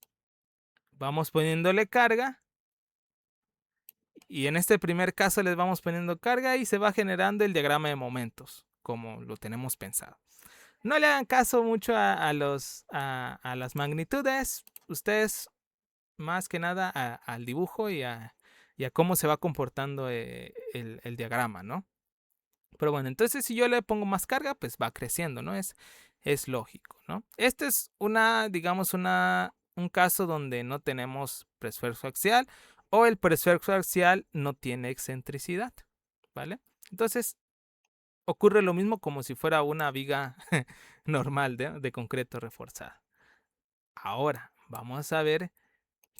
C: vamos poniéndole carga. Y en este primer caso les vamos poniendo carga y se va generando el diagrama de momentos, como lo tenemos pensado. No le hagan caso mucho a las magnitudes. Ustedes, más que nada, al dibujo y a cómo se va comportando el diagrama, ¿no? Pero bueno, entonces si yo le pongo más carga, pues va creciendo, ¿no? Es lógico, ¿no? Este es digamos, un caso donde no tenemos preesfuerzo axial o el preesfuerzo axial no tiene excentricidad, ¿vale? Entonces ocurre lo mismo como si fuera una viga normal de concreto reforzada. Ahora, vamos a ver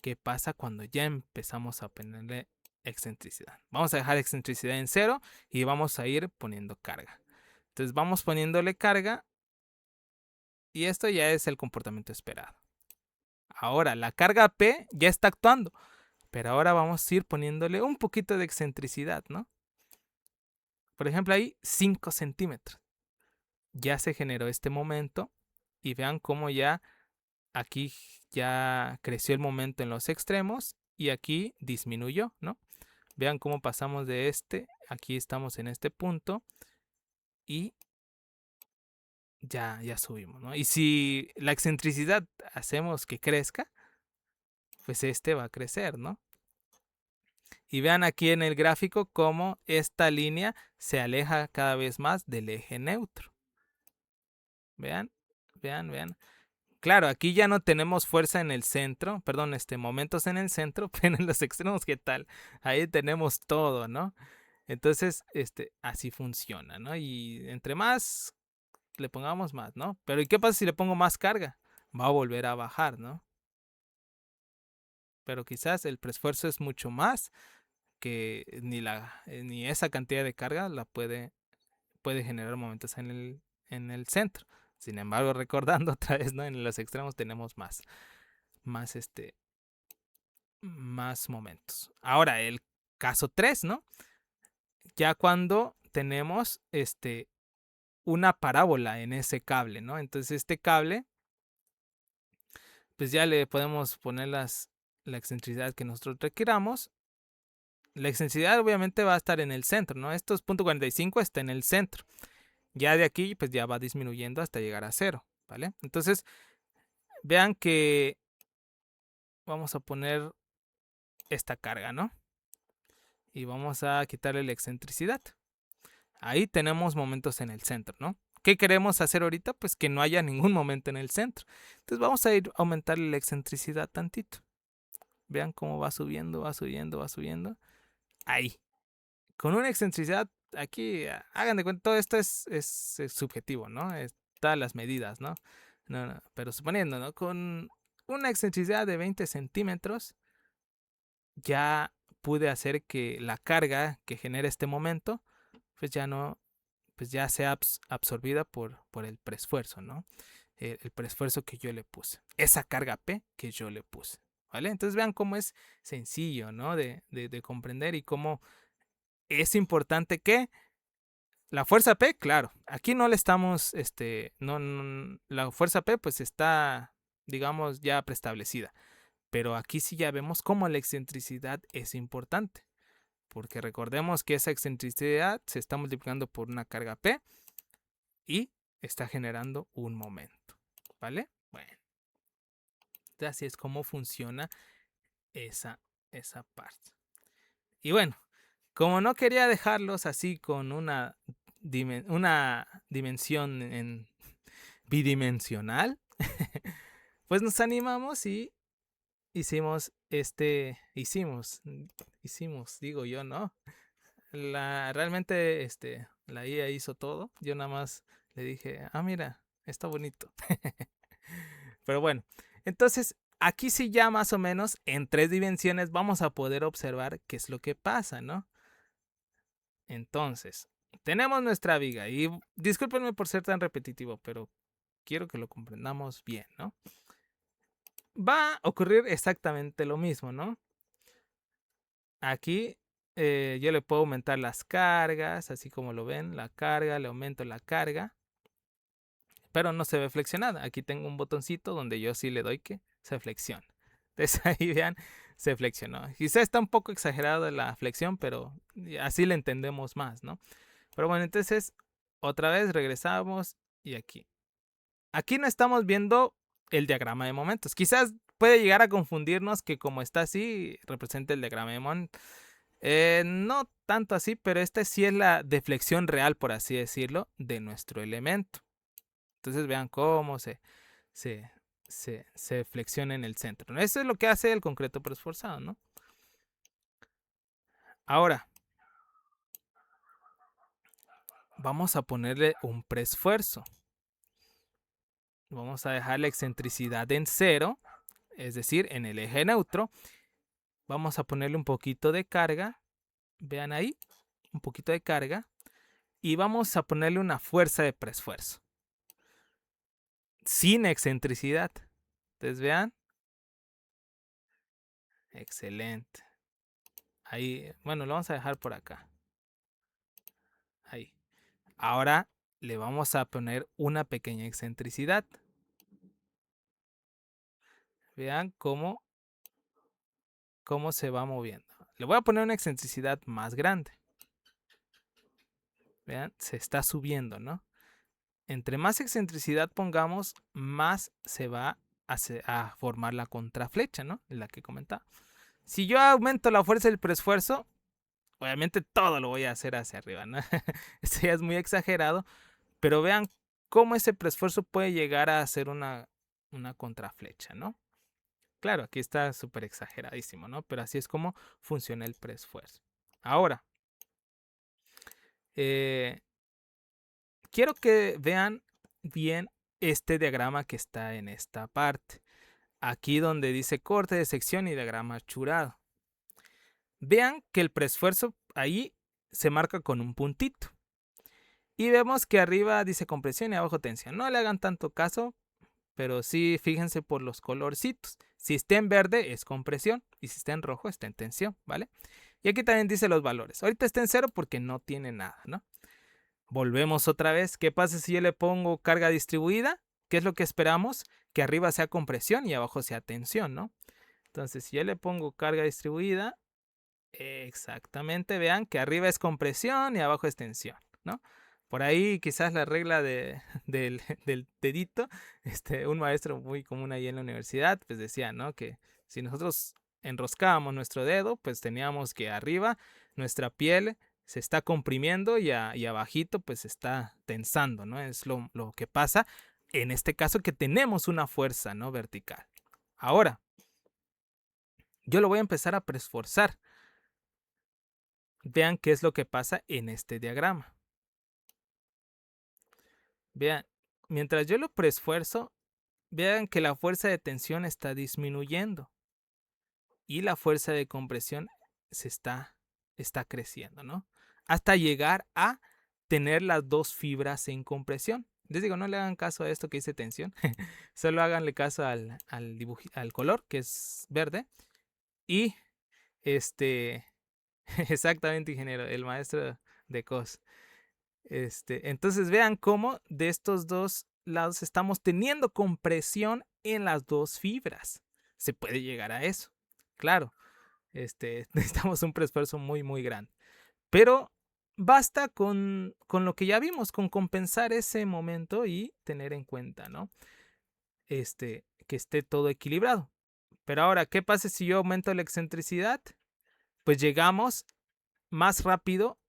C: qué pasa cuando ya empezamos a ponerle excentricidad. Vamos a dejar excentricidad en 0 y vamos a ir poniendo carga. Entonces vamos poniéndole carga y esto ya es el comportamiento esperado. Ahora la carga P ya está actuando, pero ahora vamos a ir poniéndole un poquito de excentricidad, ¿no? Por ejemplo, ahí 5 centímetros. Ya se generó este momento y vean cómo ya aquí ya creció el momento en los extremos y aquí disminuyó, ¿no? Vean cómo pasamos de aquí estamos en este punto y ya subimos, ¿no? Y si la excentricidad hacemos que crezca, pues va a crecer, ¿no? Y vean aquí en el gráfico cómo esta línea se aleja cada vez más del eje neutro. Vean, vean. Claro, aquí ya no tenemos fuerza en el centro, perdón, momentos en el centro, pero en los extremos, ¿qué tal? Ahí tenemos todo, ¿no? Entonces, así funciona, ¿no? Y entre más le pongamos más, ¿no? Pero ¿y qué pasa si le pongo más carga? Va a volver a bajar, ¿no? Pero quizás el preesfuerzo es mucho más que ni esa cantidad de carga la puede generar momentos en el centro. Sin embargo, recordando otra vez, ¿no? En los extremos tenemos más momentos. Ahora, el caso 3, ¿no? Ya cuando tenemos una parábola en ese cable, ¿no? Entonces este cable, pues ya le podemos poner la excentricidad que nosotros requiramos. La excentricidad obviamente va a estar en el centro, ¿no? Estos .45 está en el centro. Ya de aquí, pues ya va disminuyendo hasta llegar a 0, ¿vale? Entonces, vean que vamos a poner esta carga, ¿no? Y vamos a quitarle la excentricidad. Ahí tenemos momentos en el centro, ¿no? ¿Qué queremos hacer ahorita? Pues que no haya ningún momento en el centro. Entonces vamos a ir a aumentarle la excentricidad tantito. Vean cómo va subiendo, va subiendo, va subiendo. Ahí. Con una excentricidad, aquí, hagan de cuenta, todo esto es subjetivo, ¿no? Están las medidas, ¿no? No, pero suponiendo, ¿no? Con una excentricidad de 20 centímetros, ya pude hacer que la carga que genera este momento, pues ya no, pues ya sea absorbida por el preesfuerzo, ¿no? El preesfuerzo que yo le puse. Esa carga P que yo le puse, ¿vale? Entonces vean cómo es sencillo, ¿no? De comprender y cómo es importante que la fuerza P, claro, aquí no le estamos, la fuerza P pues está, digamos, ya preestablecida. Pero aquí sí ya vemos cómo la excentricidad es importante. Porque recordemos que esa excentricidad se está multiplicando por una carga P y está generando un momento. ¿Vale? Bueno. Así es como funciona esa parte. Y bueno, como no quería dejarlos así con una dimensión bidimensional, pues nos animamos y hicimos, digo yo, ¿no? Realmente, la IA hizo todo. Yo nada más le dije, mira, está bonito. Pero bueno, entonces aquí sí ya más o menos en 3 dimensiones vamos a poder observar qué es lo que pasa, ¿no? Entonces, tenemos nuestra viga y discúlpenme por ser tan repetitivo, pero quiero que lo comprendamos bien, ¿no? Va a ocurrir exactamente lo mismo, ¿no? Aquí yo le puedo aumentar las cargas, así como lo ven, la carga, le aumento la carga, pero no se ve flexionada. Aquí tengo un botoncito donde yo sí le doy que se flexione. Entonces ahí vean, se flexionó. Quizá está un poco exagerada la flexión, pero así le entendemos más, ¿no? Pero bueno, entonces otra vez regresamos y aquí. Aquí no estamos viendo el diagrama de momentos. Quizás puede llegar a confundirnos que como está así, representa el diagrama de momentos. No tanto así, pero esta sí es la deflexión real, por así decirlo, de nuestro elemento. Entonces vean cómo se flexiona en el centro. Eso es lo que hace el concreto preesforzado, ¿no? Ahora, vamos a ponerle un preesfuerzo. Vamos a dejar la excentricidad en 0, es decir, en el eje neutro. vamos a ponerle un poquito de carga. Vean ahí, un poquito de carga. Y vamos a ponerle una fuerza de preesfuerzo. Sin excentricidad. Entonces vean. Excelente. Ahí, bueno, lo vamos a dejar por acá. Ahí. Ahora le vamos a poner una pequeña excentricidad. Vean cómo se va moviendo. Le voy a poner una excentricidad más grande. Vean, se está subiendo, ¿no? Entre más excentricidad pongamos, más se va a formar la contraflecha, ¿no? La que comentaba. Si yo aumento la fuerza del preesfuerzo, obviamente todo lo voy a hacer hacia arriba, ¿no? Esto ya es muy exagerado, pero vean cómo ese preesfuerzo puede llegar a hacer una contraflecha, ¿no? Claro, aquí está súper exageradísimo, ¿no? Pero así es como funciona el preesfuerzo. Ahora, quiero que vean bien este diagrama que está en esta parte. Aquí donde dice corte de sección y diagrama achurado. Vean que el preesfuerzo ahí se marca con un puntito. Y vemos que arriba dice compresión y abajo tensión. No le hagan tanto caso, pero sí fíjense por los colorcitos. Si está en verde es compresión y si está en rojo está en tensión, ¿vale? Y aquí también dice los valores. Ahorita está en 0 porque no tiene nada, ¿no? Volvemos otra vez. ¿Qué pasa si yo le pongo carga distribuida? ¿Qué es lo que esperamos? Que arriba sea compresión y abajo sea tensión, ¿no? Entonces, si yo le pongo carga distribuida, exactamente, vean que arriba es compresión y abajo es tensión, ¿no? Por ahí quizás la regla del dedito, un maestro muy común ahí en la universidad, pues decía, ¿no? Que si nosotros enroscábamos nuestro dedo, pues teníamos que arriba nuestra piel se está comprimiendo y abajito pues se está tensando, ¿no? Es lo que pasa en este caso que tenemos una fuerza, ¿no? Vertical. Ahora, yo lo voy a empezar a preesforzar. Vean qué es lo que pasa en este diagrama. Vean, mientras yo lo preesfuerzo, vean que la fuerza de tensión está disminuyendo y la fuerza de compresión está creciendo, ¿no? Hasta llegar a tener las dos fibras en compresión. Les digo, no le hagan caso a esto que dice tensión, solo háganle caso al color, que es verde. Y exactamente, ingeniero, el maestro de COS. Entonces vean cómo de estos dos lados estamos teniendo compresión en las dos fibras. Se puede llegar a eso. Claro, necesitamos un preesfuerzo muy, muy grande. Pero basta con lo que ya vimos, con compensar ese momento y tener en cuenta, ¿no? Que esté todo equilibrado. Pero ahora, ¿qué pasa si yo aumento la excentricidad? Pues llegamos más rápido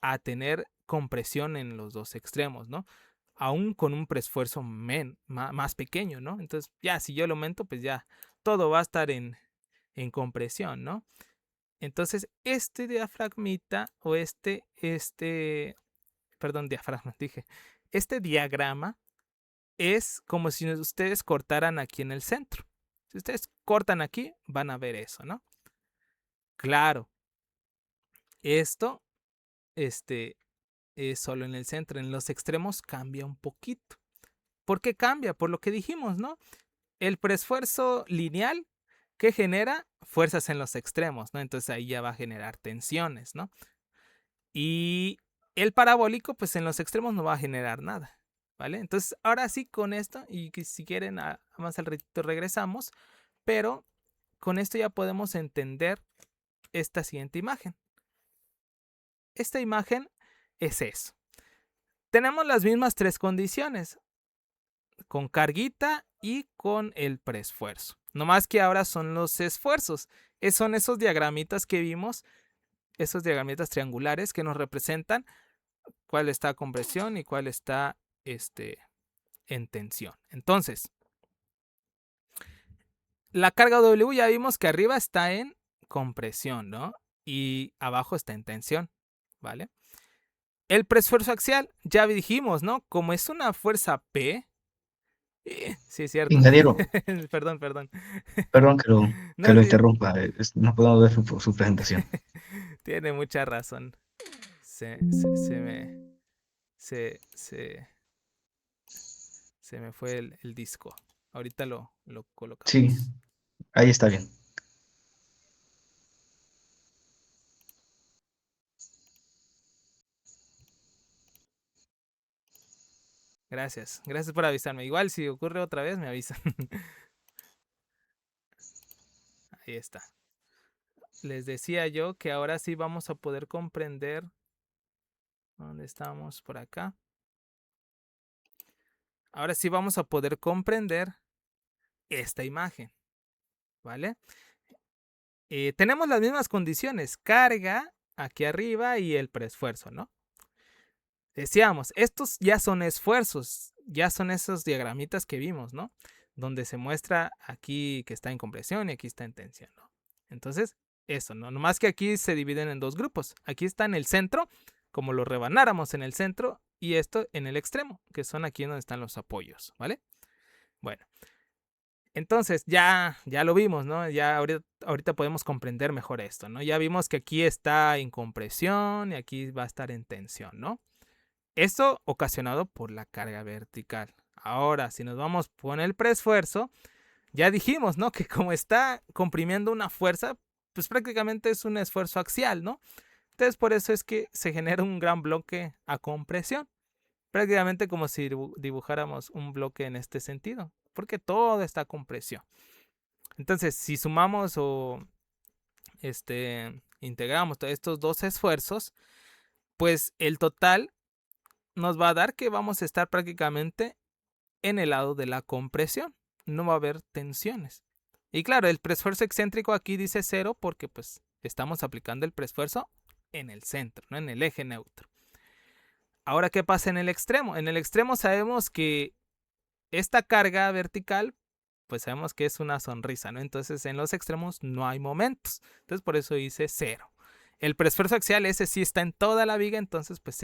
C: a tener compresión en los dos extremos, ¿no? Aún con un preesfuerzo más pequeño, ¿no? Entonces, ya, si yo lo aumento, pues ya todo va a estar en compresión, ¿no? Entonces, este diafragmita o diafragma, dije, este diagrama es como si ustedes cortaran aquí en el centro. Si ustedes cortan aquí, van a ver eso, ¿no? Claro, esto, es solo en el centro. En los extremos cambia un poquito. ¿Por qué cambia? Por lo que dijimos, ¿no? El preesfuerzo lineal que genera fuerzas en los extremos, ¿no? Entonces ahí ya va a generar tensiones, ¿no? Y el parabólico, pues en los extremos no va a generar nada, ¿vale? Entonces ahora sí con esto, y que si quieren más al ratito regresamos, pero con esto ya podemos entender esta siguiente imagen. Esta imagen es eso. Tenemos las mismas tres condiciones, con carguita y con el preesfuerzo. No más que ahora son los esfuerzos. Son esos diagramitas que vimos, esos diagramitas triangulares que nos representan cuál está a compresión y cuál está en tensión. Entonces, la carga W ya vimos que arriba está en compresión, ¿no? Y abajo está en tensión, ¿vale? El preesfuerzo axial, ya dijimos, ¿no? Como es una fuerza P, Sí, es cierto.
B: Ingeniero,
C: Perdón, perdón.
B: perdón que
C: No,
B: lo
C: sí,
B: interrumpa, no podemos ver su presentación.
C: tiene mucha razón. Se me, se, se me fue el disco. Ahorita lo
B: Sí,
C: colocamos.
B: ahí está bien.
C: Gracias. Gracias por avisarme. Igual si ocurre otra vez, me avisan. Ahí está. Les decía yo que ahora sí vamos a poder comprender. ¿Dónde estamos? Por acá. Ahora sí vamos a poder comprender esta imagen. ¿Vale? Tenemos las mismas condiciones. Carga aquí arriba y el preesfuerzo, ¿no? Decíamos, estos ya son esfuerzos, ya son esos diagramitas que vimos, ¿no? Donde se muestra aquí que está en compresión y aquí está en tensión, ¿no? Entonces, eso, ¿no? Nomás que aquí se dividen en dos grupos. Aquí está en el centro, como lo rebanáramos en el centro, y esto en el extremo, que son aquí donde están los apoyos, ¿vale? Bueno, entonces ya lo vimos, ¿no? Ya ahorita podemos comprender mejor esto, ¿no? Ya vimos que aquí está en compresión y aquí va a estar en tensión, ¿no? Esto ocasionado por la carga vertical. Ahora, si nos vamos con el preesfuerzo, ya dijimos, ¿no? Que como está comprimiendo una fuerza, pues prácticamente es un esfuerzo axial, ¿no? Entonces por eso es que se genera un gran bloque a compresión. Prácticamente como si dibujáramos un bloque en este sentido, porque todo está a compresión. Entonces, si sumamos o integramos todos estos dos esfuerzos, pues el total nos va a dar que vamos a estar prácticamente en el lado de la compresión. No va a haber tensiones. Y claro, el preesfuerzo excéntrico aquí dice 0 porque pues estamos aplicando el preesfuerzo en el centro, ¿no? En el eje neutro. Ahora, ¿qué pasa en el extremo? En el extremo sabemos que esta carga vertical, pues sabemos que es una sonrisa, ¿no? Entonces en los extremos no hay momentos. Entonces por eso dice 0. El preesfuerzo axial, ese sí está en toda la viga, entonces pues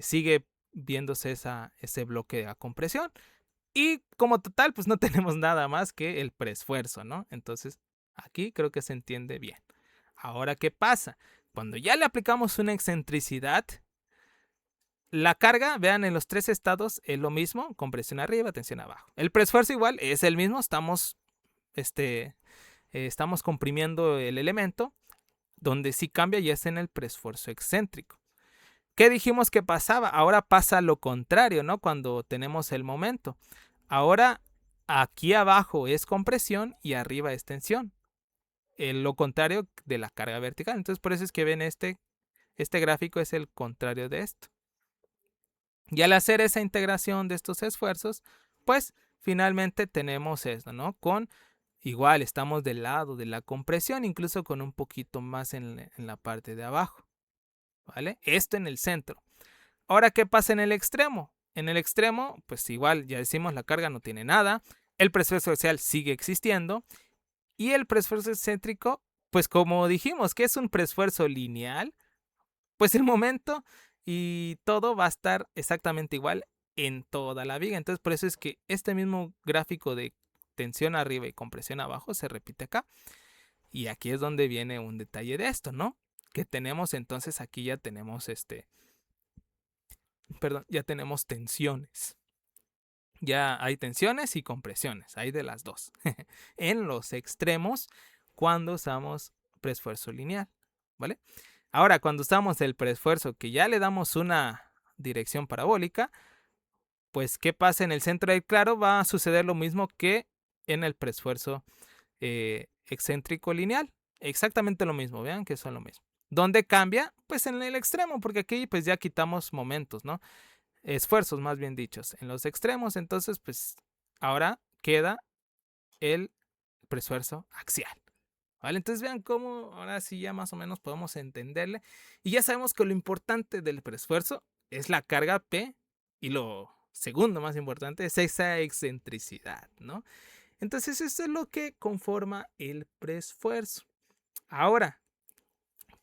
C: sigue viéndose ese bloque de compresión. Y como total, pues no tenemos nada más que el preesfuerzo, ¿no? Entonces, aquí creo que se entiende bien. Ahora, ¿qué pasa? Cuando ya le aplicamos una excentricidad, la carga, vean, en los tres estados es lo mismo, compresión arriba, tensión abajo. El preesfuerzo igual es el mismo, estamos comprimiendo el elemento, donde sí cambia y es en el preesfuerzo excéntrico. ¿Qué dijimos que pasaba? Ahora pasa lo contrario, ¿no? Cuando tenemos el momento. Ahora aquí abajo es compresión y arriba es tensión. Lo contrario de la carga vertical. Entonces por eso es que ven este gráfico es el contrario de esto. Y al hacer esa integración de estos esfuerzos, pues finalmente tenemos esto, ¿no? Igual estamos del lado de la compresión, incluso con un poquito más en la parte de abajo. ¿Vale? Esto en el centro. Ahora, ¿qué pasa en el extremo? En el extremo, pues igual ya decimos, la carga no tiene nada, el preesfuerzo axial sigue existiendo y el preesfuerzo excéntrico, pues como dijimos que es un preesfuerzo lineal, pues el momento y todo va a estar exactamente igual en toda la viga. Entonces por eso es que este mismo gráfico de tensión arriba y compresión abajo se repite acá. Y aquí es donde viene un detalle de esto, ¿no? Que tenemos entonces aquí ya tenemos ya tenemos tensiones. Ya hay tensiones y compresiones, hay de las dos. En los extremos cuando usamos preesfuerzo lineal, ¿vale? Ahora, cuando usamos el preesfuerzo que ya le damos una dirección parabólica, pues ¿qué pasa en el centro del claro? Va a suceder lo mismo que en el preesfuerzo excéntrico lineal. Exactamente lo mismo, vean que son lo mismo. ¿Dónde cambia? Pues en el extremo, porque aquí pues ya quitamos momentos, ¿no? Esfuerzos más bien dichos en los extremos, entonces pues ahora queda el preesfuerzo axial. ¿Vale? Entonces vean cómo ahora sí ya más o menos podemos entenderle y ya sabemos que lo importante del preesfuerzo es la carga P y lo segundo más importante es esa excentricidad, ¿no? Entonces esto es lo que conforma el preesfuerzo. Ahora,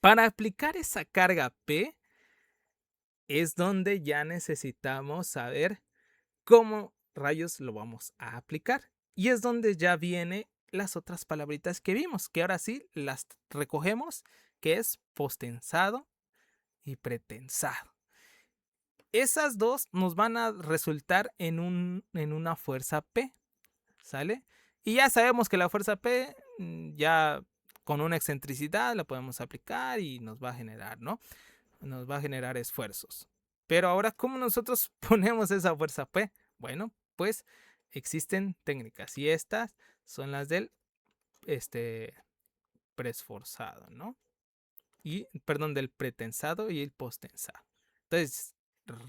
C: para aplicar esa carga P es donde ya necesitamos saber ¿cómo rayos lo vamos a aplicar? Y es donde ya vienen las otras palabritas que vimos, que ahora sí las recogemos, que es postensado y pretensado. Esas dos nos van a resultar en una fuerza P, ¿sale? Y ya sabemos que la fuerza P ya con una excentricidad la podemos aplicar y nos va a generar, ¿no? Nos va a generar esfuerzos. Pero ahora, ¿cómo nosotros ponemos esa fuerza P? Bueno, pues existen técnicas y estas son las del preesforzado, ¿no? Y, perdón, del pretensado y el postensado. Entonces,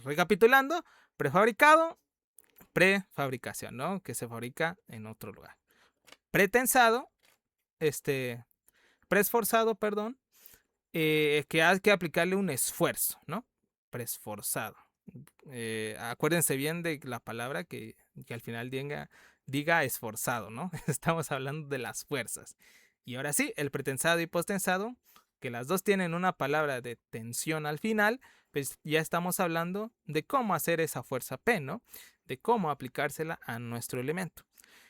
C: recapitulando, prefabricado, prefabricación, ¿no? Que se fabrica en otro lugar. Pretensado, preesforzado, perdón, que hay que aplicarle un esfuerzo, ¿no? Preesforzado. Acuérdense bien de la palabra que al final diga esforzado, ¿no? Estamos hablando de las fuerzas. Y ahora sí, el pretensado y postensado, que las dos tienen una palabra de tensión al final, pues ya estamos hablando de cómo hacer esa fuerza P, ¿no? De cómo aplicársela a nuestro elemento.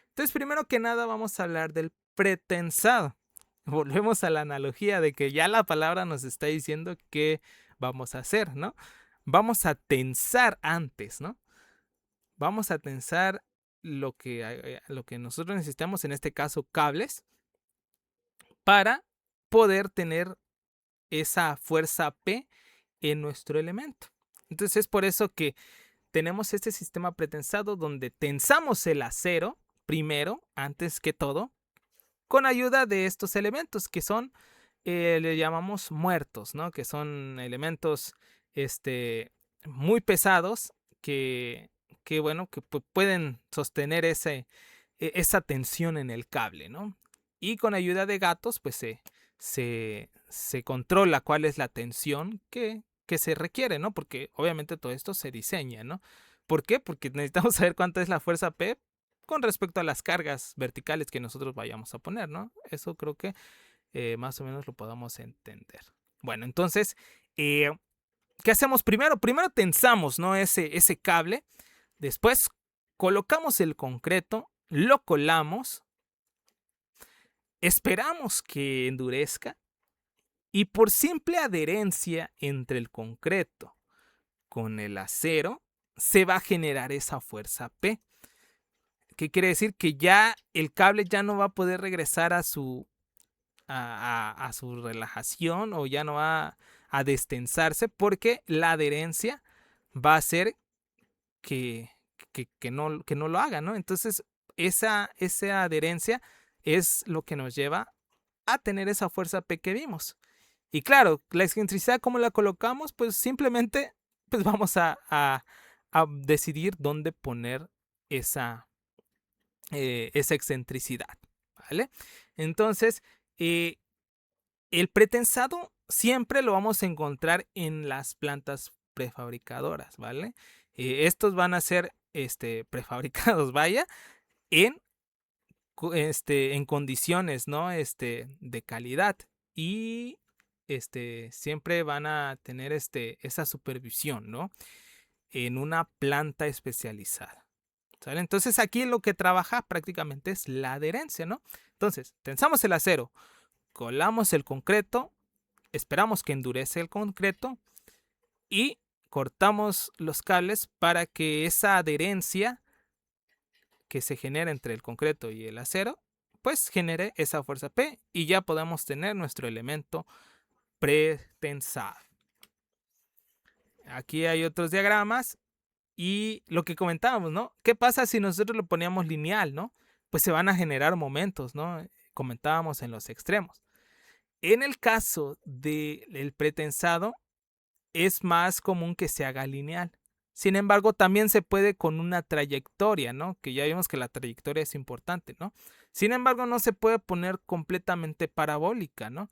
C: Entonces, primero que nada, vamos a hablar del pretensado. Volvemos a la analogía de que ya la palabra nos está diciendo qué vamos a hacer, ¿no? Vamos a tensar antes, ¿no? Vamos a tensar lo que nosotros necesitamos, en este caso cables, para poder tener esa fuerza P en nuestro elemento. Entonces es por eso que tenemos este sistema pretensado donde tensamos el acero primero, antes que todo, con ayuda de estos elementos que son, le llamamos muertos, ¿no? Que son elementos muy pesados que bueno, que pueden sostener esa tensión en el cable, ¿no? Y con ayuda de gatos, pues se controla cuál es la tensión que se requiere, ¿no? Porque obviamente todo esto se diseña, ¿no? ¿Por qué? Porque necesitamos saber cuánta es la fuerza P con respecto a las cargas verticales que nosotros vayamos a poner, ¿no? Eso creo que más o menos lo podamos entender. Bueno, entonces, ¿qué hacemos primero? Primero tensamos, ¿no? ese cable. Después colocamos el concreto, lo colamos, esperamos que endurezca y por simple adherencia entre el concreto con el acero se va a generar esa fuerza P. ¿Qué quiere decir? Que ya el cable ya no va a poder regresar a su relajación o ya no va a destensarse porque la adherencia va a hacer que no lo haga, ¿no? Entonces esa adherencia es lo que nos lleva a tener esa fuerza P que vimos. Y claro, la excentricidad, ¿cómo la colocamos? Pues simplemente pues vamos a decidir dónde poner esa excentricidad, ¿vale? Entonces, el pretensado siempre lo vamos a encontrar en las plantas prefabricadoras, ¿vale? Estos van a ser prefabricados, vaya, en condiciones, ¿no? De calidad y siempre van a tener esa supervisión, ¿no? En una planta especializada. ¿Sale? Entonces aquí lo que trabaja prácticamente es la adherencia, ¿no? Entonces, tensamos el acero, colamos el concreto, esperamos que endurece el concreto y cortamos los cables para que esa adherencia que se genera entre el concreto y el acero, pues genere esa fuerza P y ya podamos tener nuestro elemento pretensado. Aquí hay otros diagramas y lo que comentábamos, ¿no? ¿Qué pasa si nosotros lo poníamos lineal, ¿no? Pues se van a generar momentos, ¿no? Comentábamos en los extremos. En el caso del pretensado, es más común que se haga lineal. Sin embargo, también se puede con una trayectoria, ¿no? Que ya vimos que la trayectoria es importante, ¿no? Sin embargo, no se puede poner completamente parabólica, ¿no?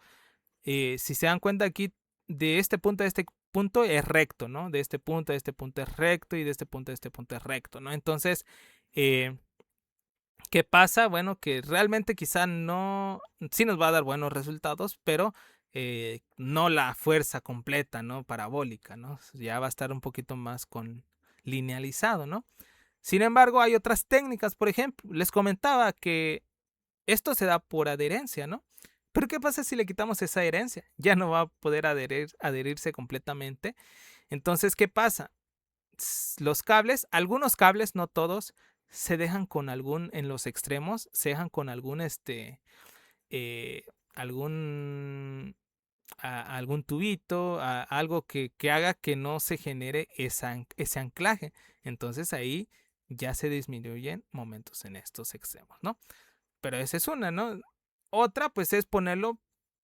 C: Si se dan cuenta aquí, de este punto a este punto es recto, ¿no? De este punto a este punto es recto y de este punto a este punto es recto, ¿no? Entonces, ¿qué pasa? Bueno, que realmente quizá no, sí nos va a dar buenos resultados, pero no la fuerza completa, ¿no? Parabólica, ¿no? Ya va a estar un poquito más con linealizado, ¿no? Sin embargo, hay otras técnicas. Por ejemplo, les comentaba que esto se da por adherencia, ¿no? Pero ¿qué pasa si le quitamos esa adherencia? Ya no va a poder adherirse completamente. Entonces, ¿qué pasa? Los cables, algunos cables, no todos, se dejan con en los extremos, se dejan con algún algún tubito, algo que haga que no se genere ese anclaje. Entonces ahí ya se disminuyen momentos en estos extremos, ¿no? Pero esa es una, ¿no? Otra pues es ponerlo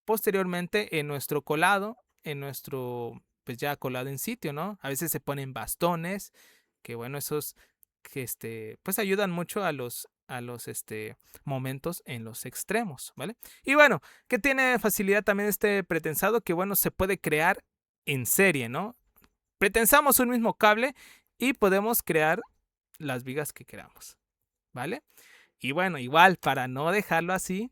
C: posteriormente en nuestro colado, en nuestro pues ya colado en sitio, ¿no? A veces se ponen bastones, que bueno, esos que pues ayudan mucho a los momentos en los extremos, ¿vale? Y bueno, que tiene facilidad también este pretensado, que bueno, se puede crear en serie, ¿no? Pretensamos un mismo cable y podemos crear las vigas que queramos, ¿vale? Y bueno, igual para no dejarlo así,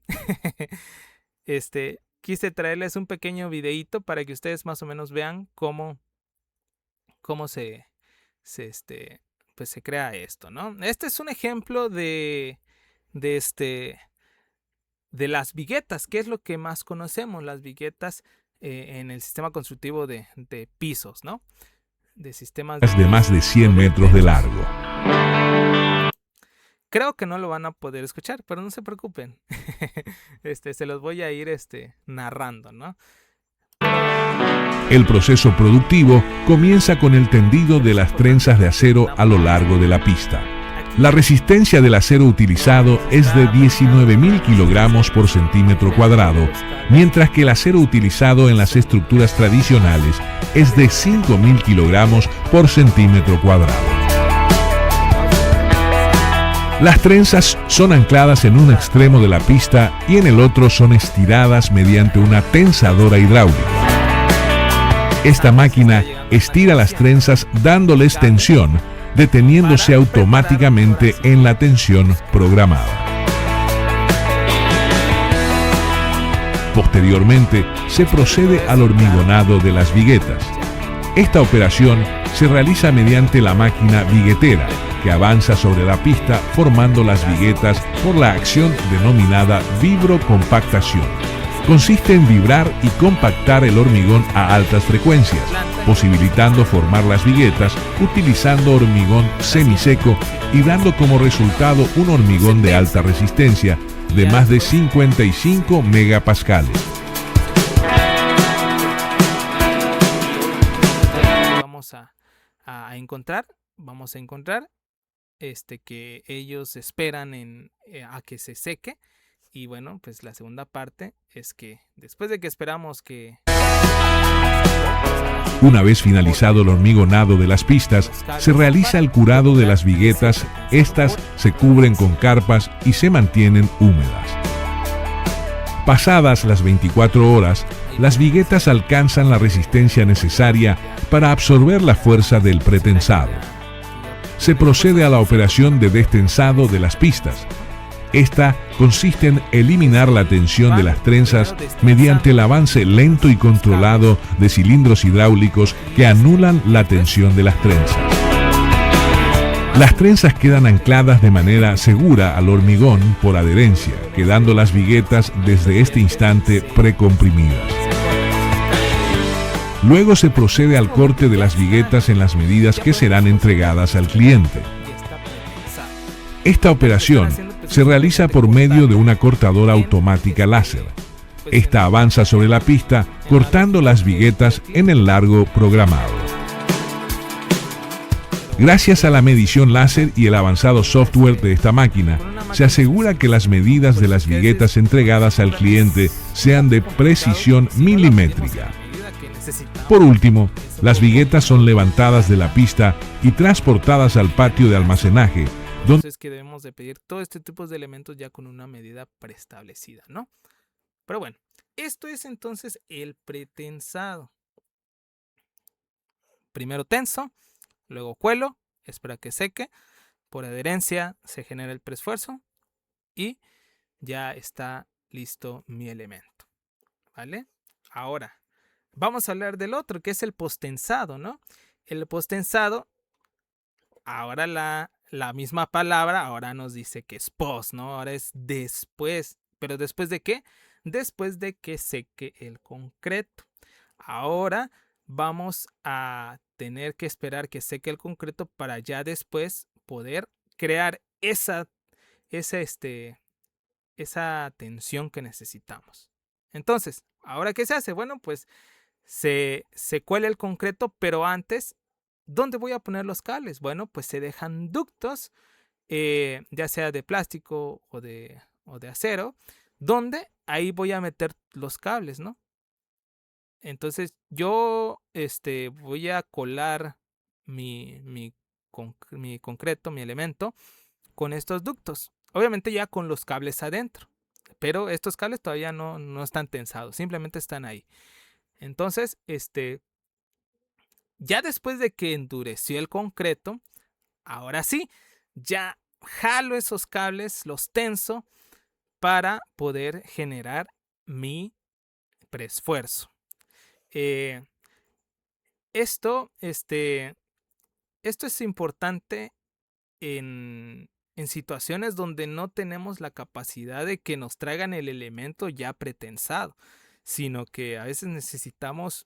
C: quise traerles un pequeño videíto para que ustedes más o menos vean cómo pues se crea esto, ¿no? Este es un ejemplo de las viguetas, que es lo que más conocemos, las viguetas en el sistema constructivo de pisos, ¿no? De sistemas
D: de más de 100 metros de largo.
C: Creo que no lo van a poder escuchar, pero no se preocupen. Se los voy a ir narrando, ¿no?
D: El proceso productivo comienza con el tendido de las trenzas de acero a lo largo de la pista. La resistencia del acero utilizado es de 19.000 kilogramos por centímetro cuadrado, mientras que el acero utilizado en las estructuras tradicionales es de 5.000 kilogramos por centímetro cuadrado. Las trenzas son ancladas en un extremo de la pista y en el otro son estiradas mediante una tensadora hidráulica. Esta máquina estira las trenzas dándoles tensión, deteniéndose automáticamente en la tensión programada. Posteriormente, se procede al hormigonado de las viguetas. Esta operación se realiza mediante la máquina viguetera, que avanza sobre la pista formando las viguetas por la acción denominada vibrocompactación. Consiste en vibrar y compactar el hormigón a altas frecuencias, posibilitando formar las viguetas utilizando hormigón semiseco y dando como resultado un hormigón de alta resistencia de más de 55 megapascales.
C: Vamos a encontrar que ellos esperan a que se seque. Y bueno, pues la segunda parte es que después de que esperamos que...
D: Una vez finalizado el hormigonado de las pistas, se realiza el curado de las viguetas. Estas se cubren con carpas y se mantienen húmedas. Pasadas las 24 horas, las viguetas alcanzan la resistencia necesaria para absorber la fuerza del pretensado. Se procede a la operación de destensado de las pistas. Esta consiste en eliminar la tensión de las trenzas mediante el avance lento y controlado de cilindros hidráulicos que anulan la tensión de las trenzas. Las trenzas quedan ancladas de manera segura al hormigón por adherencia, quedando las viguetas desde este instante precomprimidas. Luego se procede al corte de las viguetas en las medidas que serán entregadas al cliente. Esta operación se realiza por medio de una cortadora automática láser. Esta avanza sobre la pista cortando las viguetas en el largo programado. Gracias a la medición láser y el avanzado software de esta máquina, se asegura que las medidas de las viguetas entregadas al cliente sean de precisión milimétrica. Por último, las viguetas son levantadas de la pista y transportadas al patio de almacenaje,
C: Entonces que debemos de pedir todo este tipo de elementos ya con una medida preestablecida, ¿no? Pero bueno, esto es entonces el pretensado. Primero tenso, luego cuelo, espera que seque, por adherencia se genera el preesfuerzo y ya está listo mi elemento, ¿vale? Ahora, vamos a hablar del otro, que es el postensado, ¿no? El postensado, ahora la la misma palabra ahora nos dice que es post, ¿no? Ahora es después. ¿Pero después de qué? Después de que seque el concreto. Ahora vamos a tener que esperar que seque el concreto para ya después poder crear esa tensión que necesitamos. Entonces, ¿ahora qué se hace? Bueno, pues se cuela el concreto, pero antes, ¿dónde voy a poner los cables? Bueno, pues se dejan ductos, ya sea de plástico o de acero, donde ahí voy a meter los cables, ¿no? Entonces yo voy a colar mi concreto, mi elemento, con estos ductos. Obviamente ya con los cables adentro. Pero estos cables todavía no están tensados. Simplemente están ahí. Entonces, ya después de que endureció el concreto, ahora sí, ya jalo esos cables, los tenso para poder generar mi preesfuerzo. Esto es importante en situaciones donde no tenemos la capacidad de que nos traigan el elemento ya pretensado, sino que a veces necesitamos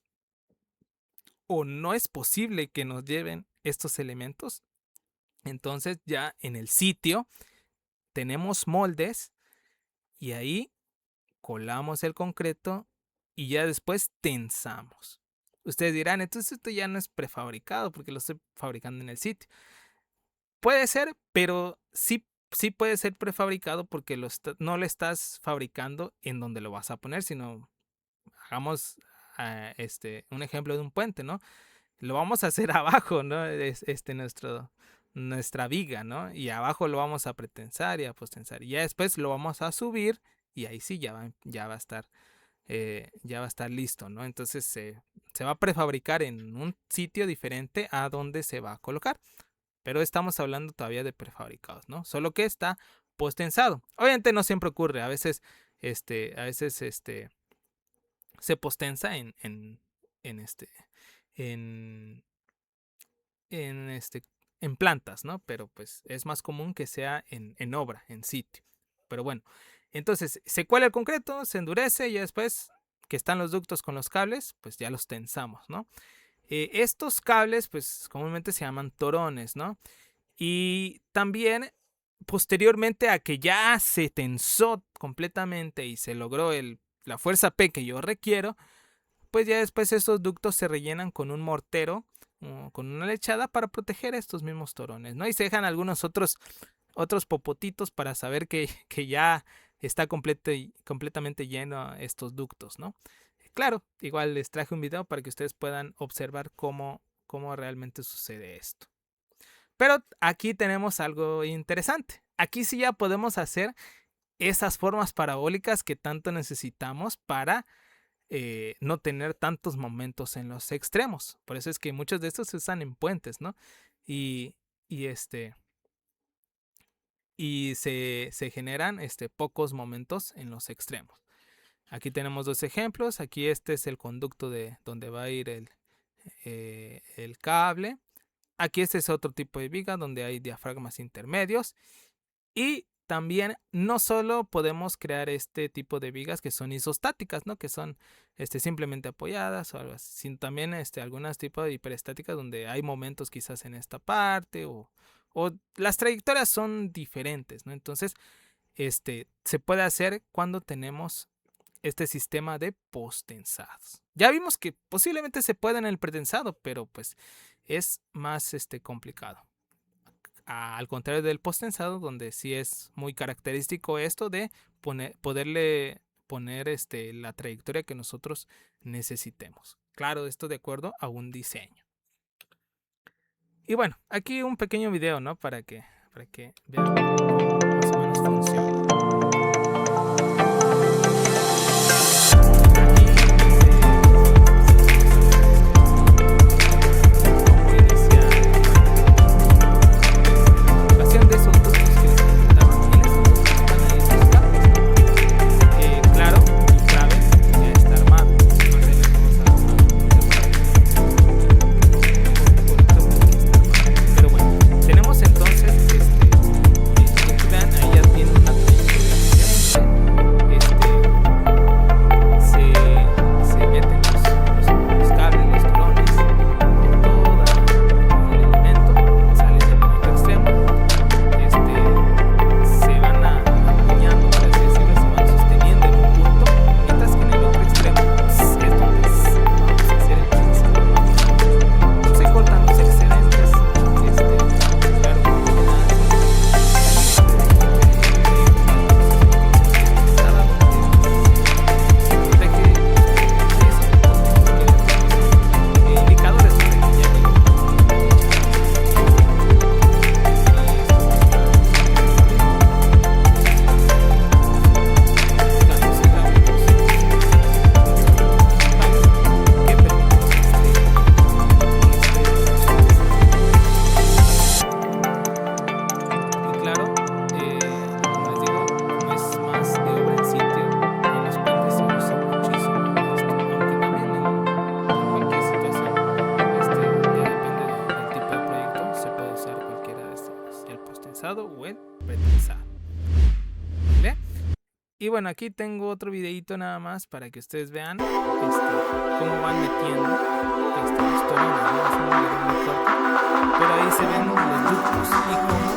C: o no es posible que nos lleven estos elementos. Entonces ya en el sitio tenemos moldes y ahí colamos el concreto y ya después tensamos. Ustedes dirán, entonces esto ya no es prefabricado porque lo estoy fabricando en el sitio. Puede ser, pero sí puede ser prefabricado porque no lo estás fabricando en donde lo vas a poner, sino hagamos un ejemplo de un puente, ¿no? Lo vamos a hacer abajo, ¿no? Nuestra viga, ¿no? Y abajo lo vamos a pretensar y a postensar. Y ya después lo vamos a subir y ahí sí ya va a estar listo, ¿no? Entonces se va a prefabricar en un sitio diferente a donde se va a colocar. Pero estamos hablando todavía de prefabricados, ¿no? Solo que está postensado. Obviamente no siempre ocurre. A veces se postensa en plantas, ¿no? Pero pues es más común que sea en obra, en sitio. Pero bueno, entonces se cuela el concreto, se endurece y ya después que están los ductos con los cables, pues ya los tensamos, ¿no? Estos cables, pues comúnmente se llaman torones, ¿no? Y también, posteriormente a que ya se tensó completamente y se logró la fuerza P que yo requiero, pues ya después estos ductos se rellenan con un mortero o con una lechada para proteger estos mismos torones, ¿no? Y se dejan algunos otros popotitos para saber que ya está completamente lleno estos ductos, ¿no? Claro, igual les traje un video para que ustedes puedan observar cómo realmente sucede esto. Pero aquí tenemos algo interesante. Aquí sí ya podemos hacer esas formas parabólicas que tanto necesitamos para no tener tantos momentos en los extremos. Por eso es que muchos de estos se usan en puentes, ¿no? Y se generan pocos momentos en los extremos. Aquí tenemos dos ejemplos. Aquí este es el conducto de donde va a ir el cable. Aquí este es otro tipo de viga donde hay diafragmas intermedios. Y también no solo podemos crear este tipo de vigas que son isostáticas, ¿no? Que son simplemente apoyadas o algo así, sino también algunos tipos de hiperestáticas donde hay momentos quizás en esta parte o las trayectorias son diferentes, ¿no? Entonces, se puede hacer cuando tenemos este sistema de postensados. Ya vimos que posiblemente se pueda en el pretensado, pero pues es más complicado. Al contrario del postensado, donde sí es muy característico esto de poderle poner la trayectoria que nosotros necesitemos. Claro, esto de acuerdo a un diseño. Y bueno, aquí un pequeño video, ¿no? Para que vean cómo más o menos funciona. Tenemos entonces reforzado o el pretensado. ¿Vale? Y bueno, aquí tengo otro videito nada más para que ustedes vean cómo van metiendo los torones, ¿no? Es un video muy corto, pero ahí se ven los ductos y cómo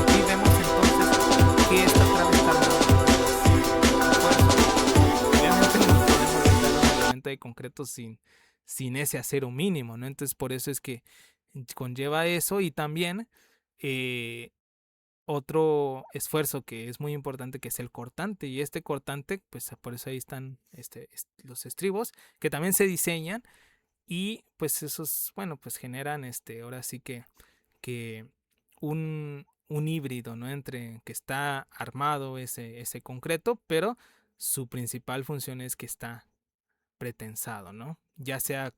C: aquí vemos entonces que esta trave está obviamente no podemos montar un elemento de concreto sin ese acero mínimo, ¿no? Entonces por eso es que conlleva eso. Y también otro esfuerzo que es muy importante, que es el cortante, y este cortante, pues por eso ahí están los estribos que también se diseñan, y pues esos, bueno, pues generan ahora sí que un híbrido, ¿no? Entre que está armado ese concreto, pero su principal función es que está pretensado, ¿no? Ya sea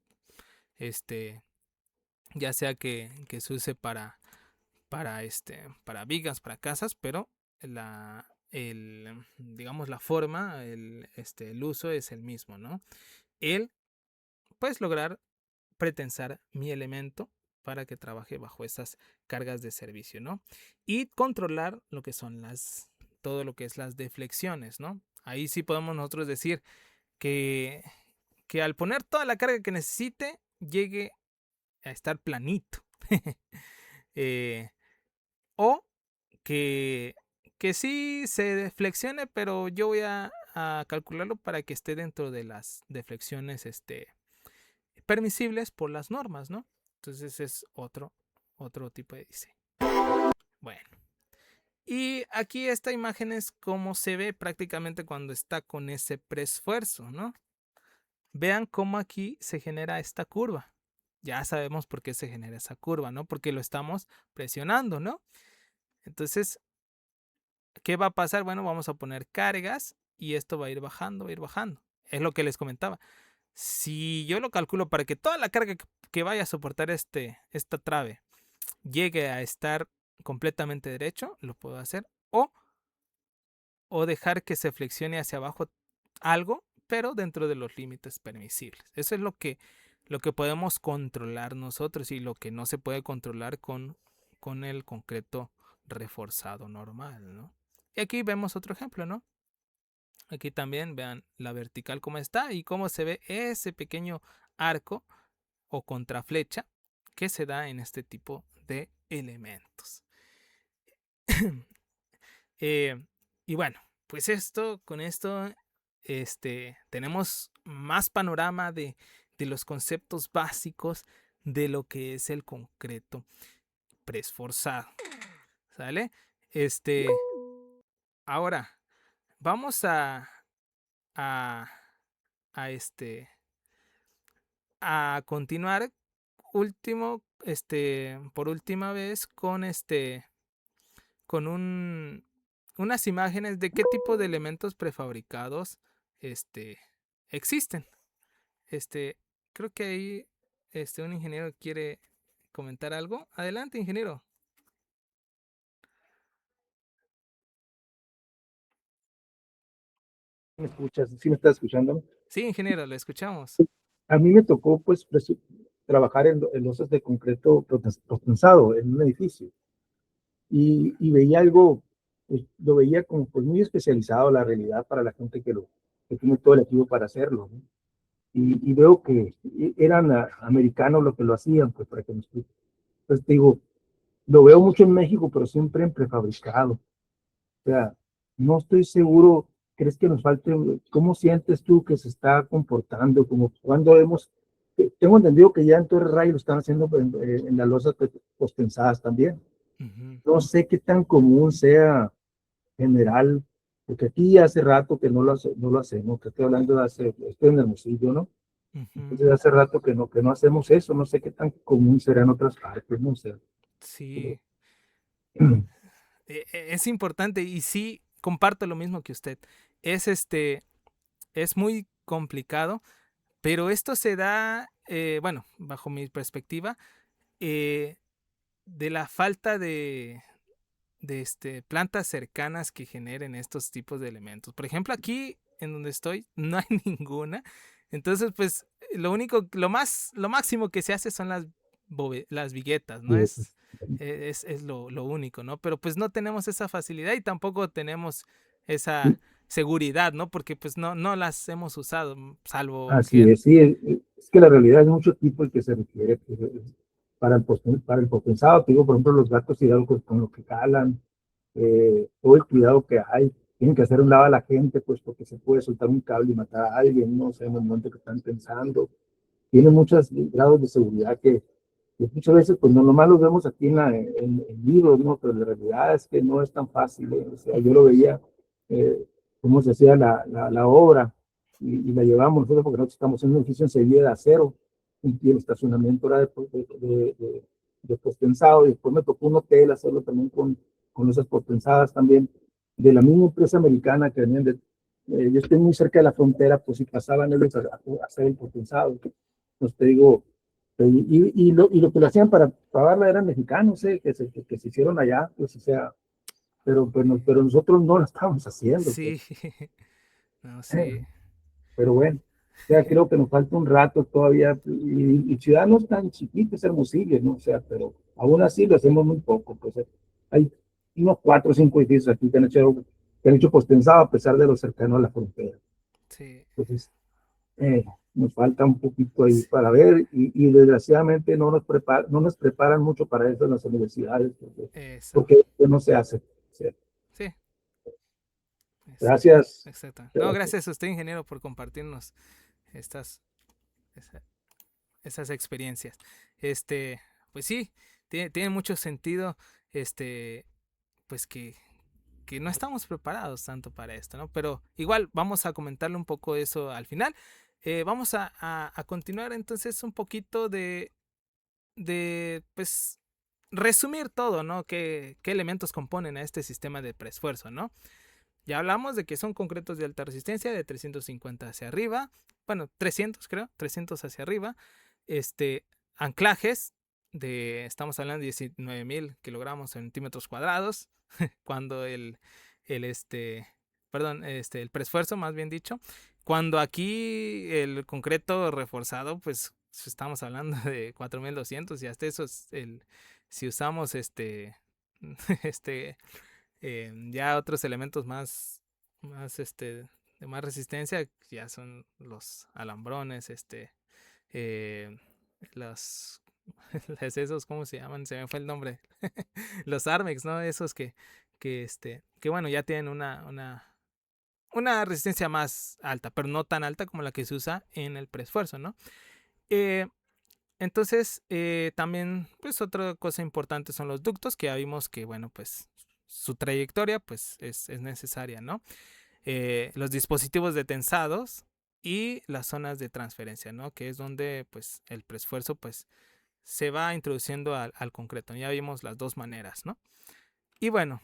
C: que se use para vigas, para casas, pero digamos la forma, el uso es el mismo, ¿no? Pues lograr pretensar mi elemento para que trabaje bajo esas cargas de servicio, ¿no? Y controlar lo que son todo lo que es las deflexiones, ¿no? Ahí sí podemos nosotros decir que al poner toda la carga que necesite, llegue a estar planito. O que sí se flexione, pero yo voy a calcularlo para que esté dentro de las deflexiones permisibles por las normas, ¿no? Entonces es otro tipo de diseño. Bueno, y aquí esta imagen es como se ve prácticamente cuando está con ese preesfuerzo, ¿no? Vean cómo aquí se genera esta curva. Ya sabemos por qué se genera esa curva, ¿no? Porque lo estamos presionando, ¿no? Entonces, ¿qué va a pasar? Bueno, vamos a poner cargas y esto va a ir bajando, va a ir bajando. Es lo que les comentaba. Si yo lo calculo para que toda la carga que vaya a soportar esta trave llegue a estar completamente derecho, lo puedo hacer. O dejar que se flexione hacia abajo algo, pero dentro de los límites permisibles. Eso es lo que podemos controlar nosotros, y lo que no se puede controlar con el concreto reforzado normal, ¿no? Y aquí vemos otro ejemplo, ¿no? Aquí también vean la vertical cómo está y cómo se ve ese pequeño arco o contraflecha que se da en este tipo de elementos. Y bueno, pues con esto tenemos más panorama de los conceptos básicos de lo que es el concreto preesforzado. ¿Sale? Ahora vamos a continuar por última vez con unas imágenes de qué tipo de elementos prefabricados existen. Creo que ahí un ingeniero quiere comentar algo. Adelante, ingeniero.
E: ¿Me escuchas? ¿Sí me estás escuchando?
C: Sí, ingeniero, lo escuchamos.
E: A mí me tocó, pues, trabajar en losas de concreto protensado en un edificio. Y veía algo, pues, lo veía como pues, muy especializado, la realidad, para la gente que tiene todo el equipo para hacerlo, ¿no? Y veo que eran americanos los que lo hacían, pues, para que me explique. Pues, te digo, lo veo mucho en México, pero siempre en prefabricado. O sea, no estoy seguro. ¿Crees que nos falte? ¿Cómo sientes tú que se está comportando? Como cuando tengo entendido que ya en Torre Ray lo están haciendo en las losas postensadas también. No sé qué tan común sea general, porque aquí hace rato que no lo hacemos, que estoy hablando estoy en Hermosillo, ¿no? Entonces hace rato que no hacemos eso, no sé qué tan común será en otras partes, no sé.
C: Sí. Es importante, y sí, comparto lo mismo que usted. Es muy complicado, pero esto se da, bueno, bajo mi perspectiva, de la falta de plantas cercanas que generen estos tipos de elementos. Por ejemplo, aquí en donde estoy no hay ninguna. Entonces, pues, lo máximo que se hace son las viguetas, ¿no?
E: Y
C: Es lo único, ¿no? Pero pues no tenemos esa facilidad y tampoco tenemos esa
E: y-
C: seguridad, ¿no? Porque pues no las hemos usado, salvo
E: así
C: que...
E: es, sí, es que la realidad es mucho tiempo el que se requiere pues, para el potensado. Te digo, por ejemplo, los gatos hidráulicos con lo que calan, todo el cuidado que hay. Tienen que hacer un lado a la gente, pues porque se puede soltar un cable y matar a alguien, no sé, en el momento que están pensando. Tiene muchos grados de seguridad que muchas veces, pues no nomás los vemos aquí en libros, ¿no? Pero la realidad es que no es tan fácil, ¿eh? O sea, yo lo veía, eh, cómo se hacía la obra y la llevamos nosotros porque nosotros estamos en un edificio enseguida de acero y el estacionamiento era de postensado y después me tocó un hotel hacerlo también con esas postensadas también de la misma empresa americana que venían yo estoy muy cerca de la frontera, pues si pasaban ellos a hacer el potensado. Pues te digo, y lo que lo hacían para pagarla eran mexicanos, que se hicieron allá, pues o sea, pero nosotros no lo estábamos haciendo, pues.
C: Sí, no, sí.
E: Pero bueno, ya creo que nos falta un rato todavía, y Ciudad no es tan chiquito, es Hermosillo, ¿no? O sea, pero aún así lo hacemos muy poco, pues hay unos 4 o 5 edificios aquí que han hecho postensado a pesar de lo cercano a la frontera.
C: Sí,
E: Entonces, nos falta un poquito ahí
C: sí,
E: para ver y desgraciadamente no nos preparan mucho para eso en las universidades
C: eso.
E: porque no se hace. Sí.
C: Sí, exacto,
E: Gracias.
C: exacto. No,
E: Gracias.
C: gracias a usted, ingeniero, por compartirnos estas, esa- esas experiencias. Pues sí, tiene mucho sentido, este, pues que no estamos preparados tanto para esto, ¿no? Pero igual vamos a comentarle un poco eso al final. Vamos a continuar entonces un poquito pues, resumir todo, ¿no? ¿Qué elementos componen a este sistema de preesfuerzo, ¿no? Ya hablamos de que son concretos de alta resistencia, de 350 hacia arriba, bueno, 300 creo, 300 hacia arriba, anclajes estamos hablando de 19.000 kilogramos en centímetros cuadrados, cuando el preesfuerzo, más bien dicho, cuando aquí el concreto reforzado, pues estamos hablando de 4.200 y hasta eso es si usamos este, ya otros elementos más de más resistencia, ya son los alambrones, eh, los, esos, ¿cómo se llaman? Se me fue el nombre. Los Armex, ¿no? Esos que bueno, ya tienen una resistencia más alta, pero no tan alta como la que se usa en el preesfuerzo, ¿no? Eh, entonces, también, pues otra cosa importante son los ductos, que ya vimos que, bueno, pues su trayectoria, pues es necesaria, ¿no? Los dispositivos de tensados y las zonas de transferencia, ¿no? Que es donde, pues, el preesfuerzo, pues, se va introduciendo al concreto. Ya vimos las dos maneras, ¿no? Y bueno,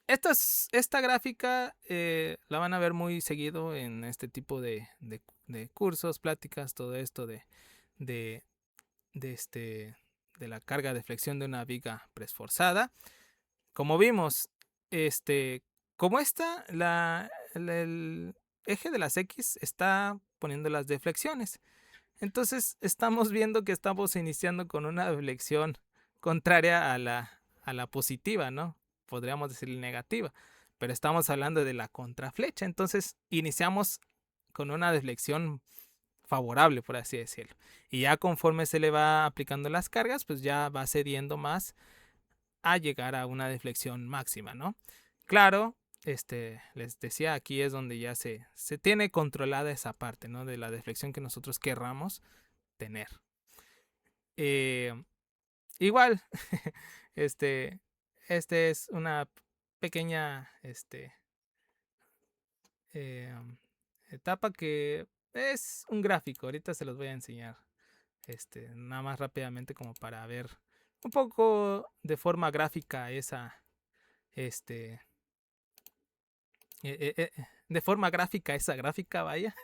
C: esta gráfica la van a ver muy seguido en este tipo de cursos, pláticas, todo esto de, de, este, de la carga de flexión de una viga preesforzada. Como vimos, como el eje de las X está poniendo las deflexiones. Entonces estamos viendo que estamos iniciando con una deflexión contraria a la positiva, ¿no? Podríamos decir negativa, pero estamos hablando de la contraflecha. Entonces iniciamos con una deflexión favorable, por así decirlo. Y ya conforme se le va aplicando las cargas, pues ya va cediendo más a llegar a una deflexión máxima, ¿no? Claro, les decía, aquí es donde ya se tiene controlada esa parte, ¿no? De la deflexión que nosotros querramos tener. Eh, igual, este, es una pequeña, eh, etapa que es un gráfico. Ahorita se los voy a enseñar, nada más rápidamente como para ver un poco de forma gráfica este, de forma gráfica esa gráfica, vaya.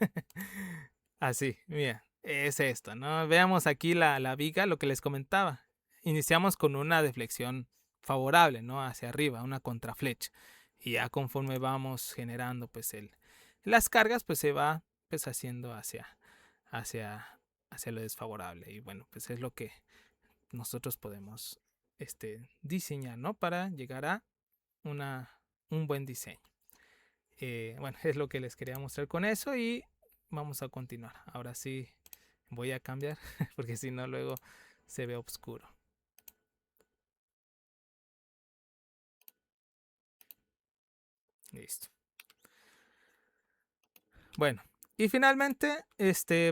C: Así, mira, es esto, ¿no? Veamos aquí la viga, lo que les comentaba. Iniciamos con una deflexión favorable, ¿no? Hacia arriba, una contraflecha. Y ya conforme vamos generando, pues, las cargas, pues se va pues haciendo hacia lo desfavorable. Y bueno, pues es lo que nosotros podemos diseñar, ¿no? Para llegar a un buen diseño. Bueno, es lo que les quería mostrar con eso y vamos a continuar. Ahora sí voy a cambiar porque si no luego se ve oscuro. Listo. Bueno, y finalmente,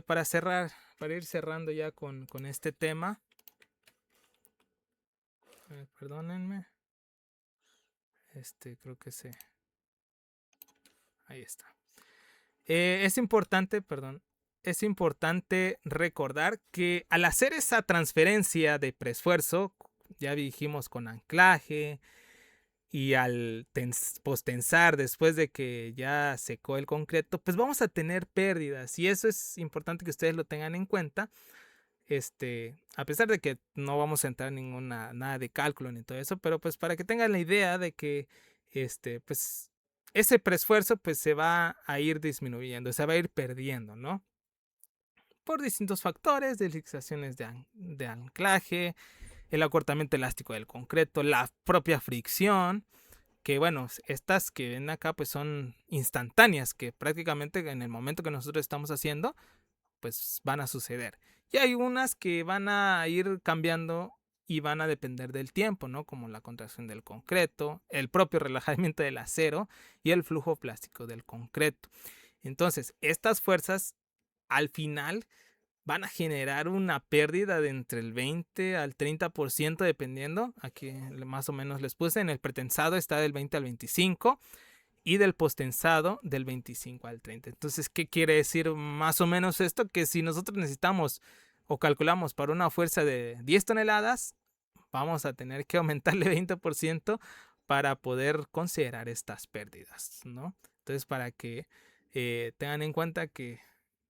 C: para cerrar, para ir cerrando ya con este tema. Perdónenme. Creo que ahí está. Es importante, perdón, es importante recordar que al hacer esa transferencia de preesfuerzo, ya dijimos con anclaje y al postensar después de que ya secó el concreto, pues vamos a tener pérdidas y eso es importante que ustedes lo tengan en cuenta. A pesar de que no vamos a entrar en nada de cálculo ni todo eso, pero pues para que tengan la idea de que pues ese preesfuerzo pues se va a ir disminuyendo, se va a ir perdiendo, ¿no? Por distintos factores, deslizaciones de anclaje, el acortamiento elástico del concreto, la propia fricción, que bueno, estas que ven acá pues son instantáneas, que prácticamente en el momento que nosotros estamos haciendo, pues van a suceder. Y hay unas que van a ir cambiando y van a depender del tiempo, ¿no? Como la contracción del concreto, el propio relajamiento del acero y el flujo plástico del concreto. Entonces, estas fuerzas al final van a generar una pérdida de entre el 20 al 30% dependiendo. Aquí más o menos les puse, en el pretensado está del 20 al 25% y del postensado del 25 al 30. Entonces, ¿qué quiere decir más o menos esto? Que si nosotros necesitamos o calculamos para una fuerza de 10 toneladas, vamos a tener que aumentarle 20% para poder considerar estas pérdidas, ¿no? Entonces, para que tengan en cuenta que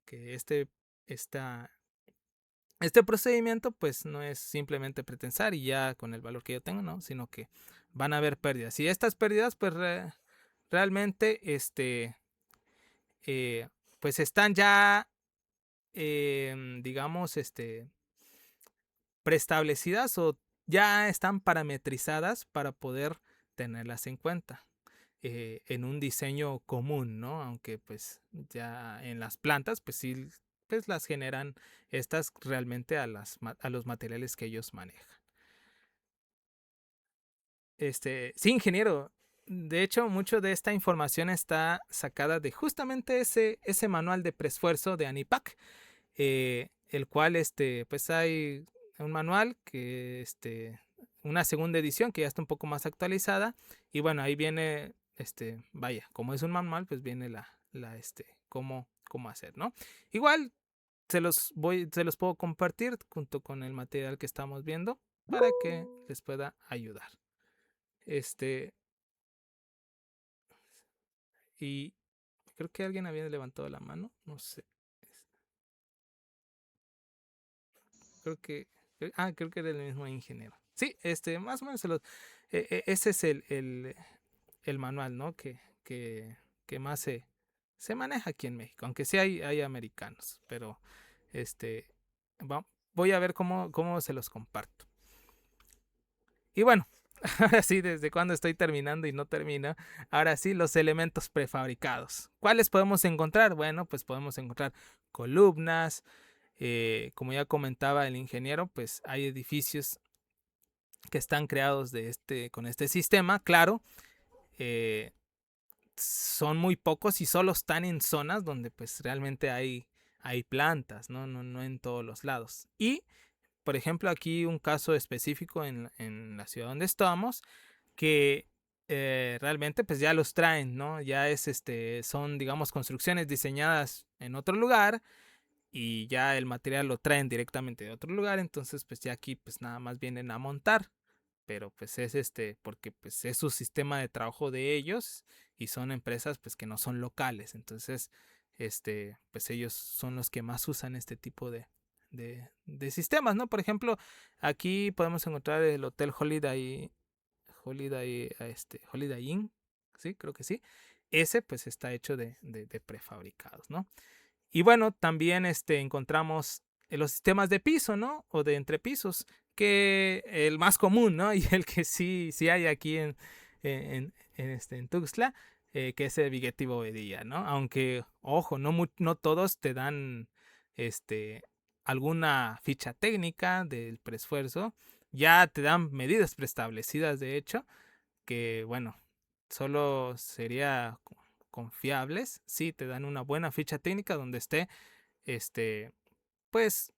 C: este procedimiento pues no es simplemente pretensar y ya con el valor que yo tengo, ¿no? Sino que van a haber pérdidas. Y estas pérdidas pues realmente pues están ya digamos preestablecidas o ya están parametrizadas para poder tenerlas en cuenta en un diseño común, ¿no? Aunque pues ya en las plantas pues sí pues las generan estas realmente a los materiales que ellos manejan. Sí, ingeniero. De hecho, mucho de esta información está sacada de justamente ese manual de preesfuerzo de ANIPAC, el cual, pues hay un manual que, una segunda edición que ya está un poco más actualizada y bueno, ahí viene, vaya, como es un manual, pues viene cómo hacer, ¿no? Igual se los puedo compartir junto con el material que estamos viendo para que les pueda ayudar. Y creo que alguien había levantado la mano, no sé. Creo que era el mismo ingeniero. Sí, más o menos ese es el manual, ¿no? Que más se maneja aquí en México, aunque sí hay americanos, pero voy a ver cómo se los comparto. Y bueno, ahora sí, desde cuando estoy terminando y no termino, ahora sí, los elementos prefabricados. ¿Cuáles podemos encontrar? Bueno, pues podemos encontrar columnas, como ya comentaba el ingeniero, pues hay edificios que están creados con este sistema, claro, son muy pocos y solo están en zonas donde pues realmente hay plantas, no en todos los lados. Y por ejemplo, aquí un caso específico en la ciudad donde estamos, que realmente pues ya los traen, ¿no? Ya son, digamos, construcciones diseñadas en otro lugar y ya el material lo traen directamente de otro lugar, entonces pues ya aquí pues nada más vienen a montar, pero pues es porque pues es su sistema de trabajo de ellos y son empresas pues que no son locales, entonces pues ellos son los que más usan este tipo de sistemas, ¿no? Por ejemplo, aquí podemos encontrar el Hotel Holiday Inn, sí, creo que sí. Ese pues está hecho de prefabricados, ¿no? Y bueno, también encontramos los sistemas de piso, ¿no? O de entrepisos, que el más común, ¿no? Y el que sí hay aquí en Tuxtla, que es el Vigueta y Bovedilla, ¿no? Aunque, ojo, no todos te dan alguna ficha técnica del preesfuerzo. Ya te dan medidas preestablecidas, de hecho, que bueno, solo sería confiables si te dan una buena ficha técnica donde esté, pues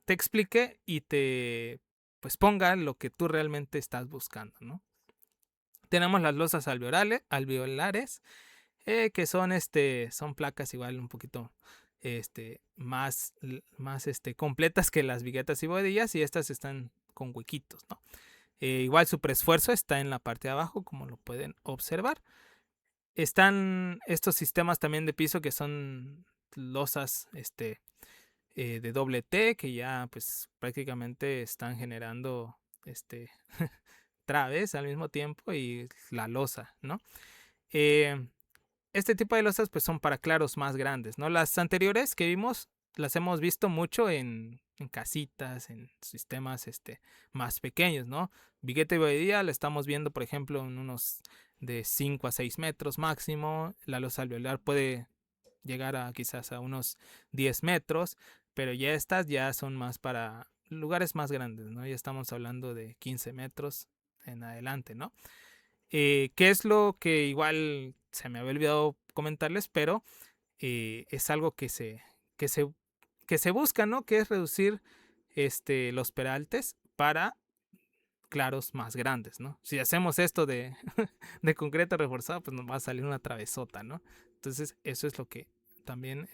C: te explique y te pues ponga lo que tú realmente estás buscando, ¿no? Tenemos las losas alveolares, que son placas igual un poquito más completas que las viguetas y bovedillas, y estas están con huequitos, ¿no? Igual su preesfuerzo está en la parte de abajo, como lo pueden observar. Están estos sistemas también de piso que son losas de doble T, que ya pues prácticamente están generando traves al mismo tiempo, y la losa, ¿no? Este tipo de losas pues son para claros más grandes, ¿no? Las anteriores que vimos las hemos visto mucho en casitas, en sistemas más pequeños, ¿no? Vigueta y bovedilla la estamos viendo, por ejemplo, en unos de 5 a 6 metros máximo. La losa alveolar puede llegar a quizás a unos 10 metros, pero ya estas ya son más para lugares más grandes, ¿no? Ya estamos hablando de 15 metros en adelante, ¿no? ¿Qué es lo que igual se me había olvidado comentarles? Pero es algo que se busca, ¿no? Que es reducir los peraltes para claros más grandes, ¿no? Si hacemos esto de, de concreto reforzado, pues nos va a salir una travesota, ¿no? Entonces eso es lo que también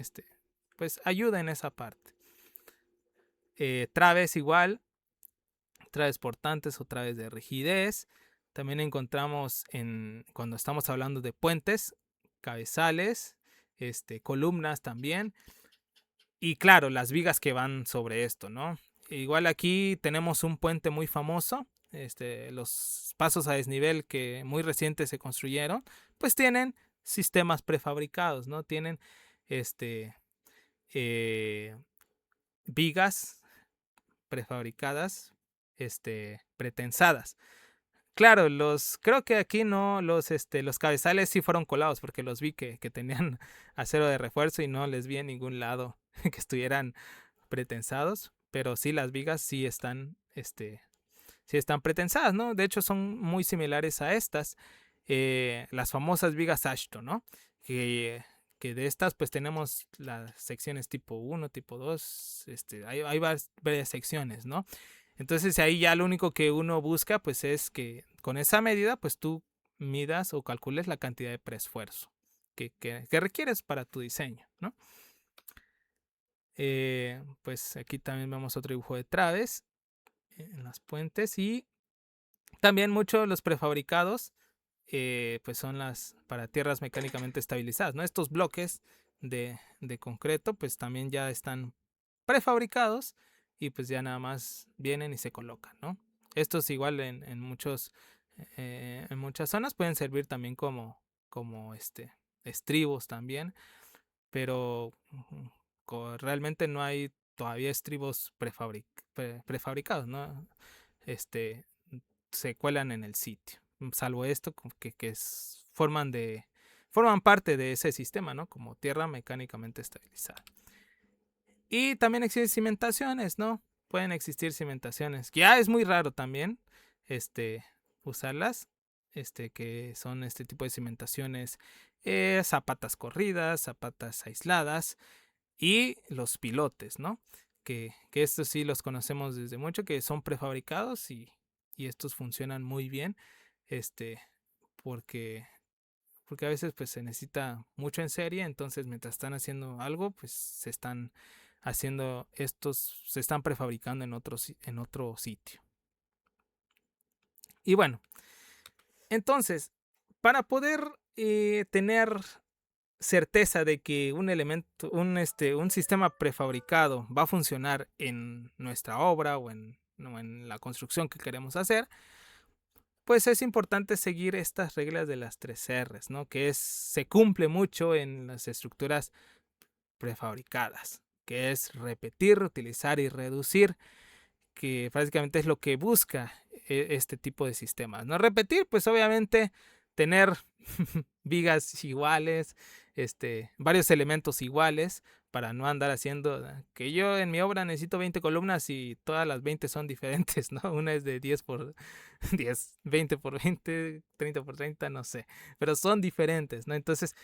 C: pues ayuda en esa parte. Traves igual, traves portantes o traves de rigidez. También encontramos cuando estamos hablando de puentes, cabezales, columnas también. Y claro, las vigas que van sobre esto, ¿no? Igual aquí tenemos un puente muy famoso. Los pasos a desnivel que muy recientes se construyeron, pues tienen sistemas prefabricados, ¿no? Tienen vigas prefabricadas, pretensadas. Claro, creo que aquí no, los cabezales sí fueron colados, porque los vi que tenían acero de refuerzo y no les vi en ningún lado que estuvieran pretensados, pero sí las vigas sí están pretensadas, ¿no? De hecho son muy similares a estas, las famosas vigas Ashton, ¿no? Que de estas pues tenemos las secciones tipo 1, tipo 2, hay varias secciones, ¿no? Entonces ahí ya lo único que uno busca pues es que con esa medida pues tú midas o calcules la cantidad de preesfuerzo que requieres para tu diseño, ¿no? Pues aquí también vemos otro dibujo de traves en las puentes, y también muchos los prefabricados pues son las para tierras mecánicamente estabilizadas, ¿no? Estos bloques de concreto pues también ya están prefabricados y pues ya nada más vienen y se colocan, ¿no? Estos igual en muchas zonas pueden servir también como estribos también, pero realmente no hay todavía estribos prefabricados, ¿no? Se cuelan en el sitio, salvo esto que forman parte de ese sistema, ¿no? Como tierra mecánicamente estabilizada. Y también existen cimentaciones, ¿no? Pueden existir cimentaciones. Ya es muy raro también usarlas, que son este tipo de cimentaciones, zapatas corridas, zapatas aisladas y los pilotes, ¿no? Que estos sí los conocemos desde mucho, que son prefabricados y estos funcionan muy bien, porque a veces pues se necesita mucho en serie, entonces mientras están haciendo algo, pues se están prefabricando en otro sitio. Y bueno, entonces, para poder tener certeza de que un sistema prefabricado va a funcionar en nuestra obra o en la construcción que queremos hacer, pues es importante seguir estas reglas de las 3 R's, ¿no? Que se cumple mucho en las estructuras prefabricadas, que es repetir, reutilizar y reducir, que básicamente es lo que busca este tipo de sistemas. No repetir, pues obviamente tener vigas iguales, varios elementos iguales, para no andar haciendo que yo en mi obra necesito 20 columnas y todas las 20 son diferentes, ¿no? Una es de 10 por 10, 20 por 20, 30 por 30, no sé, pero son diferentes, ¿no? Entonces,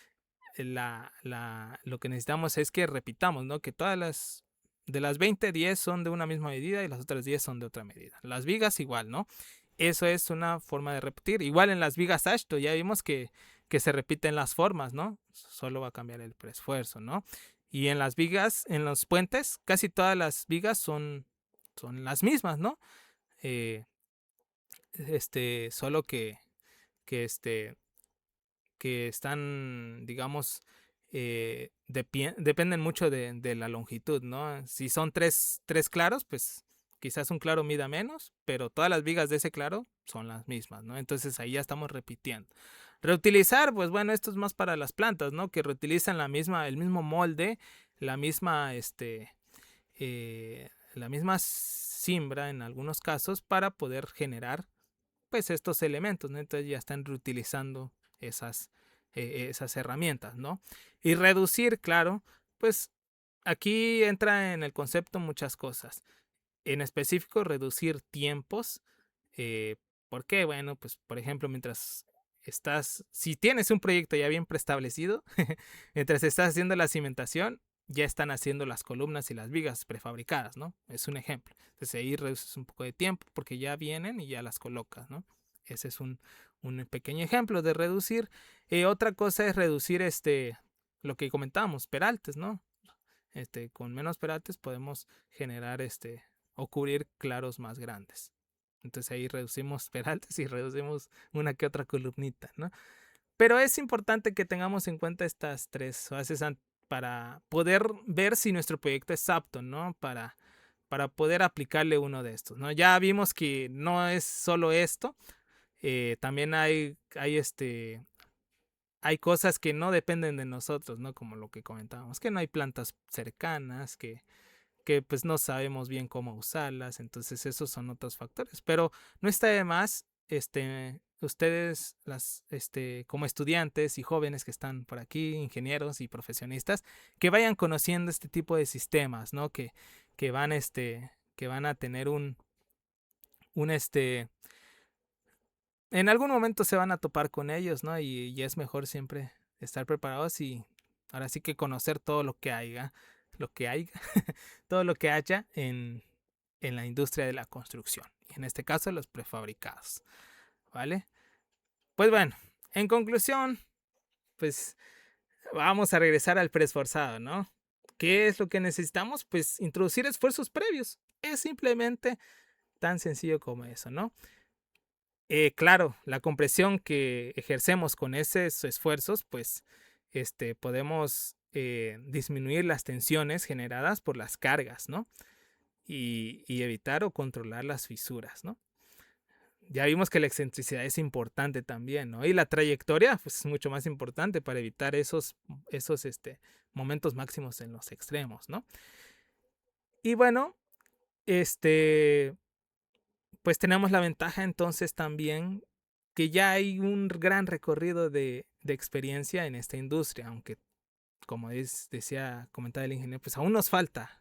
C: lo que necesitamos es que repitamos, ¿no? Que todas de las 20, 10 son de una misma medida y las otras 10 son de otra medida. Las vigas igual, ¿no? Eso es una forma de repetir. Igual en las vigas AASHTO ya vimos que se repiten las formas, ¿no? Solo va a cambiar el preesfuerzo, ¿no? Y en las vigas, en los puentes, casi todas las vigas son las mismas, ¿no? Solo que están, digamos, dependen mucho de la longitud, ¿no? Si son tres claros, pues quizás un claro mida menos, pero todas las vigas de ese claro son las mismas, ¿no? Entonces ahí ya estamos repitiendo. Reutilizar, pues bueno, esto es más para las plantas, ¿no? Que reutilizan el mismo molde, la misma, la misma siembra en algunos casos para poder generar, pues, estos elementos, ¿no? Entonces ya están reutilizando esas herramientas, ¿no? Y reducir, claro, pues aquí entra en el concepto muchas cosas. En específico, reducir tiempos. ¿Por qué? Bueno, pues por ejemplo, si tienes un proyecto ya bien preestablecido, mientras estás haciendo la cimentación, ya están haciendo las columnas y las vigas prefabricadas, ¿no? Es un ejemplo. Entonces ahí reduces un poco de tiempo porque ya vienen y ya las colocas, ¿no? Ese es un pequeño ejemplo de reducir. Otra cosa es reducir lo que comentábamos, peraltes, ¿no? Con menos peraltes podemos generar o cubrir claros más grandes. Entonces ahí reducimos peraltes y reducimos una que otra columnita, ¿no? Pero es importante que tengamos en cuenta estas tres fases para poder ver si nuestro proyecto es apto, ¿no? Para poder aplicarle uno de estos, ¿no? Ya vimos que no es solo esto, también hay cosas que no dependen de nosotros, ¿no? Como lo que comentábamos, que no hay plantas cercanas, que pues no sabemos bien cómo usarlas, entonces esos son otros factores, pero no está de más, ustedes, como estudiantes y jóvenes que están por aquí, ingenieros y profesionistas, que vayan conociendo este tipo de sistemas, ¿no? Que van, que van a tener un en algún momento se van a topar con ellos, ¿no? Y es mejor siempre estar preparados y ahora sí que conocer todo lo que haya, todo lo que haya en la industria de la construcción. Y en este caso, los prefabricados, ¿vale? Pues bueno, en conclusión, pues vamos a regresar al preesforzado, ¿no? ¿Qué es lo que necesitamos? Pues introducir esfuerzos previos. Es simplemente tan sencillo como eso, ¿no? Claro, la compresión que ejercemos con esos esfuerzos, pues podemos disminuir las tensiones generadas por las cargas, ¿no? Y evitar o controlar las fisuras, ¿no? Ya vimos que la excentricidad es importante también, ¿no? Y la trayectoria, pues, es mucho más importante para evitar esos momentos máximos en los extremos, ¿no? Y bueno, pues tenemos la ventaja entonces también que ya hay un gran recorrido de experiencia en esta industria, aunque como comentaba el ingeniero, pues aún nos falta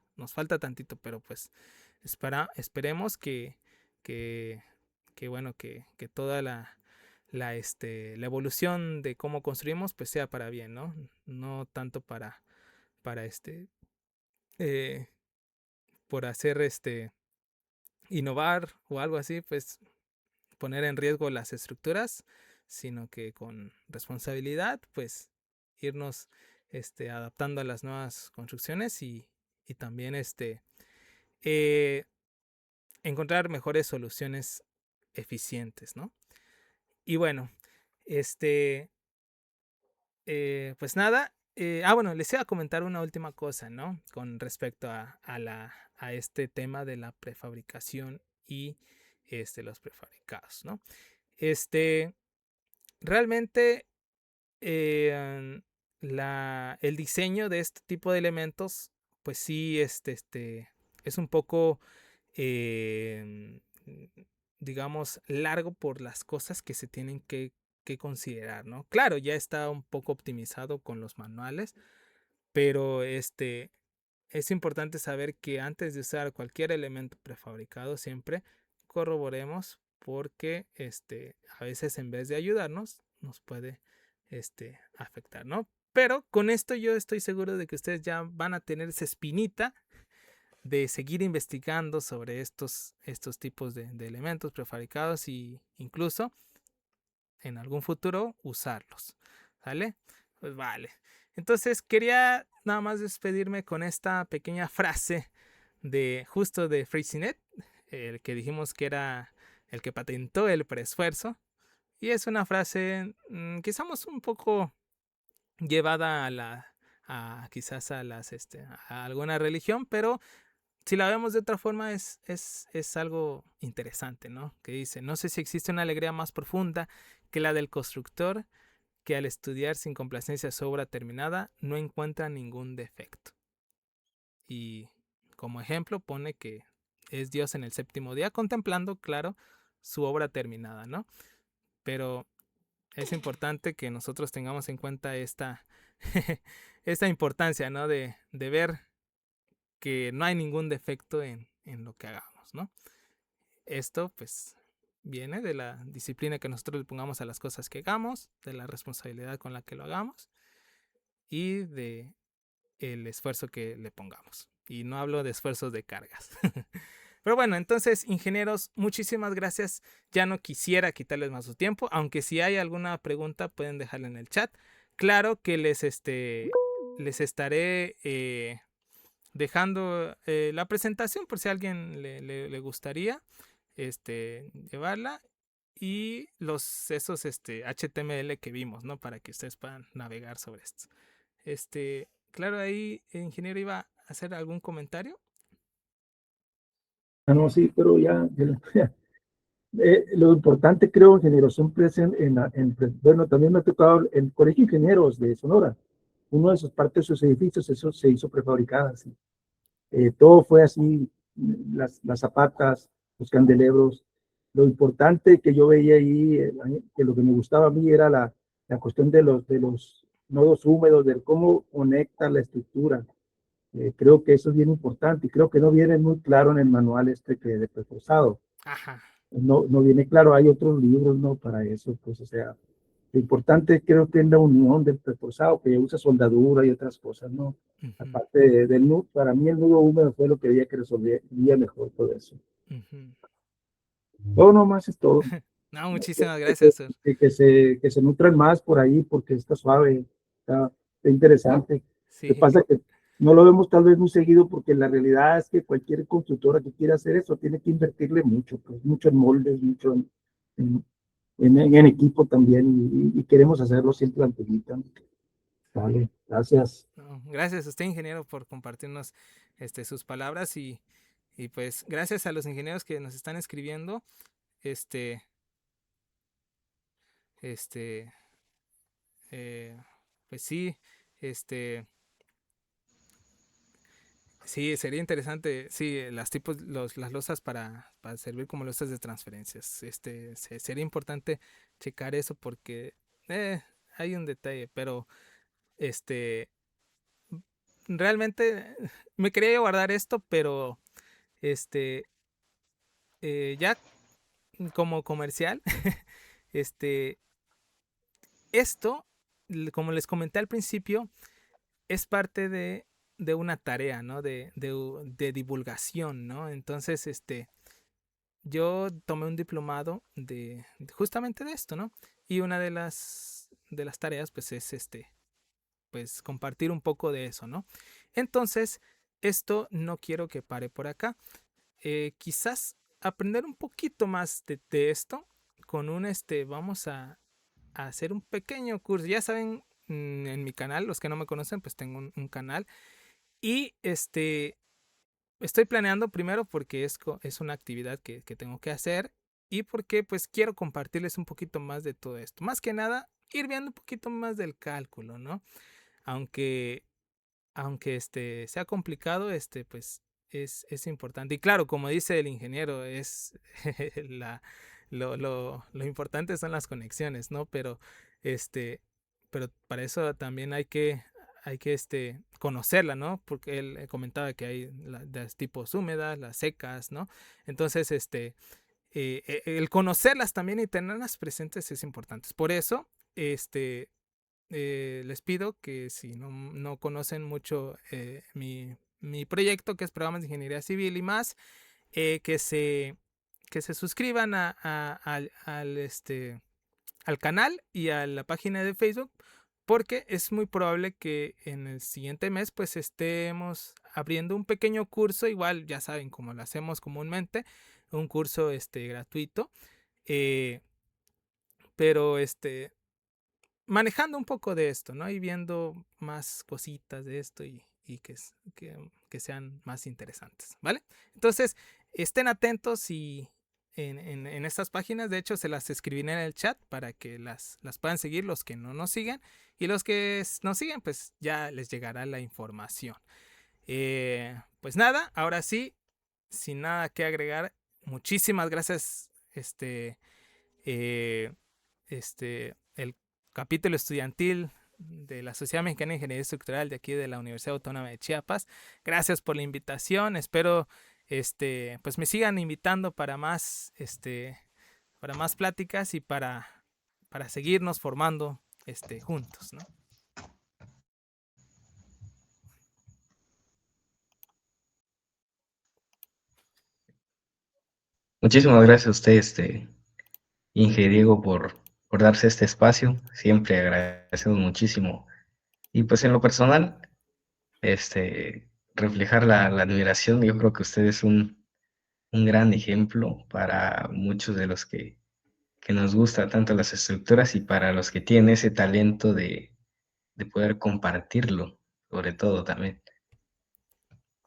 C: tantito, pero pues esperemos que bueno, que toda la evolución de cómo construimos pues sea para bien, ¿no? No tanto para por hacer innovar o algo así, pues poner en riesgo las estructuras, sino que con responsabilidad, pues irnos adaptando a las nuevas construcciones y también encontrar mejores soluciones eficientes, ¿no? Y bueno, pues nada, bueno, les iba a comentar una última cosa, ¿no? Con respecto a este tema de la prefabricación y los prefabricados, ¿no? Realmente el diseño de este tipo de elementos, pues sí, es un poco, digamos, largo por las cosas que se tienen que considerar, ¿no? Claro, ya está un poco optimizado con los manuales, pero es importante saber que antes de usar cualquier elemento prefabricado, siempre corroboremos porque a veces en vez de ayudarnos, nos puede afectar, ¿no? Pero con esto yo estoy seguro de que ustedes ya van a tener esa espinita de seguir investigando sobre estos tipos de elementos prefabricados y incluso en algún futuro usarlos. ¿Sale? Pues vale. Entonces quería nada más despedirme con esta pequeña frase de justo de Freycinet, el que dijimos que era el que patentó el preesfuerzo. Y es una frase quizás un poco llevada quizás a alguna religión, pero si la vemos de otra forma es algo interesante, ¿no? Que dice, no sé si existe una alegría más profunda que la del constructor, que al estudiar sin complacencia su obra terminada no encuentra ningún defecto. Y como ejemplo pone que es Dios en el séptimo día contemplando, claro, su obra terminada, ¿no? Pero es importante que nosotros tengamos en cuenta esta importancia, ¿no? De ver que no hay ningún defecto en lo que hagamos, ¿no? Esto, pues, viene de la disciplina que nosotros le pongamos a las cosas que hagamos, de la responsabilidad con la que lo hagamos y de el esfuerzo que le pongamos. Y no hablo de esfuerzos de cargas. Pero bueno, entonces, ingenieros, muchísimas gracias. Ya no quisiera quitarles más su tiempo, aunque si hay alguna pregunta pueden dejarla en el chat. Claro que les estaré dejando la presentación por si a alguien le gustaría llevarla y esos HTML que vimos, ¿no? Para que ustedes puedan navegar sobre esto. Claro, ahí el ingeniero iba a hacer algún comentario.
E: No, sí, pero lo importante, creo, en generación bueno, también me ha tocado el Colegio de Ingenieros de Sonora. Uno de sus partes de sus edificios, eso se hizo prefabricada. ¿Sí? Todo fue así, las zapatas, los candelebros. Lo importante que yo veía ahí, que lo que me gustaba a mí era la cuestión de los nodos húmedos, de cómo conecta la estructura. Creo que eso es bien importante y creo que no viene muy claro en el manual que de preforzado.
C: Ajá.
E: No viene claro, hay otros libros, ¿no? Para eso, pues, o sea, lo importante creo que es la unión del preforzado, que usa soldadura y otras cosas, ¿no? Aparte del nudo, para mí el nudo húmedo fue lo que había que resolver mejor todo eso. Todo nomás es todo.
C: No, muchísimas gracias, sir.
E: Que se nutran más por ahí porque está suave, está interesante.
C: Sí.
E: Lo que pasa es que no lo vemos tal vez muy seguido porque la realidad es que cualquier constructora que quiera hacer eso tiene que invertirle mucho, pues mucho en moldes, mucho en equipo también y queremos hacerlo siempre antiguita. Vale, gracias.
C: No, gracias a usted, ingeniero, por compartirnos sus palabras y pues gracias a los ingenieros que nos están escribiendo. Pues sí, sí, sería interesante, sí, las losas para servir como losas de transferencias. Sería importante checar eso porque hay un detalle, pero realmente me quería guardar esto, pero ya como comercial, esto, como les comenté al principio, es parte de una tarea, ¿no? De divulgación, ¿no? Entonces, yo tomé un diplomado justamente de esto, ¿no? Y una de las tareas, pues, es pues, compartir un poco de eso, ¿no? Entonces, esto no quiero que pare por acá. Quizás aprender un poquito más de esto con vamos a hacer un pequeño curso. Ya saben, en mi canal, los que no me conocen, pues tengo un canal. Y estoy planeando primero porque es una actividad que tengo que hacer y porque pues quiero compartirles un poquito más de todo esto. Más que nada, ir viendo un poquito más del cálculo, ¿no? aunque, aunque sea complicado, pues es importante. Y claro, como dice el ingeniero, es la, lo importante son las conexiones, ¿no? Pero para eso también hay que conocerla, ¿no? Porque él comentaba que hay las tipos húmedas, las secas, ¿no? Entonces, el conocerlas también y tenerlas presentes es importante. Por eso, les pido que si no conocen mucho mi proyecto, que es Programas de Ingeniería Civil y más, que se suscriban al canal y a la página de Facebook, porque es muy probable que en el siguiente mes pues estemos abriendo un pequeño curso, igual ya saben como lo hacemos comúnmente, un curso gratuito, eh, pero manejando un poco de esto, ¿no? Y viendo más cositas de esto y que sean más interesantes, ¿vale? Entonces, estén atentos y en estas páginas, de hecho, se las escribiré en el chat para que las puedan seguir los que no nos siguen, y los que nos siguen, pues ya les llegará la información. Pues nada, ahora sí, sin nada que agregar, muchísimas gracias, eh, el capítulo estudiantil de la Sociedad Mexicana de Ingeniería Estructural de aquí de la Universidad Autónoma de Chiapas. Gracias por la invitación. Espero pues me sigan invitando para más pláticas y para seguirnos formando juntos, ¿no?
B: Muchísimas gracias a usted, Inge Diego, por darse este espacio. Siempre agradecemos muchísimo. Y pues en lo personal, reflejar la admiración. Yo creo que usted es un gran ejemplo para muchos de los que nos gusta tanto las estructuras y para los que tienen ese talento de poder compartirlo, sobre todo también.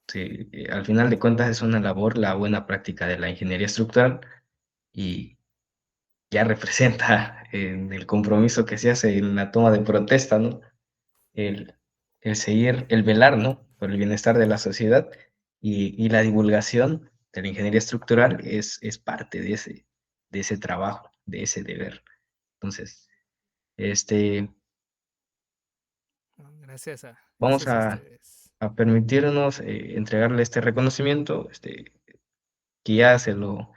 B: Sí, al final de cuentas es una labor, la buena práctica de la ingeniería estructural, y ya representa en el compromiso que se hace en la toma de protesta, ¿no? El, el seguir, el velar, ¿no? Por el bienestar de la sociedad, y la divulgación de la ingeniería estructural es parte de ese trabajo, de ese deber. Entonces,
C: Gracias
B: vamos
C: gracias a ustedes.
B: a permitirnos entregarle este reconocimiento, que ya se lo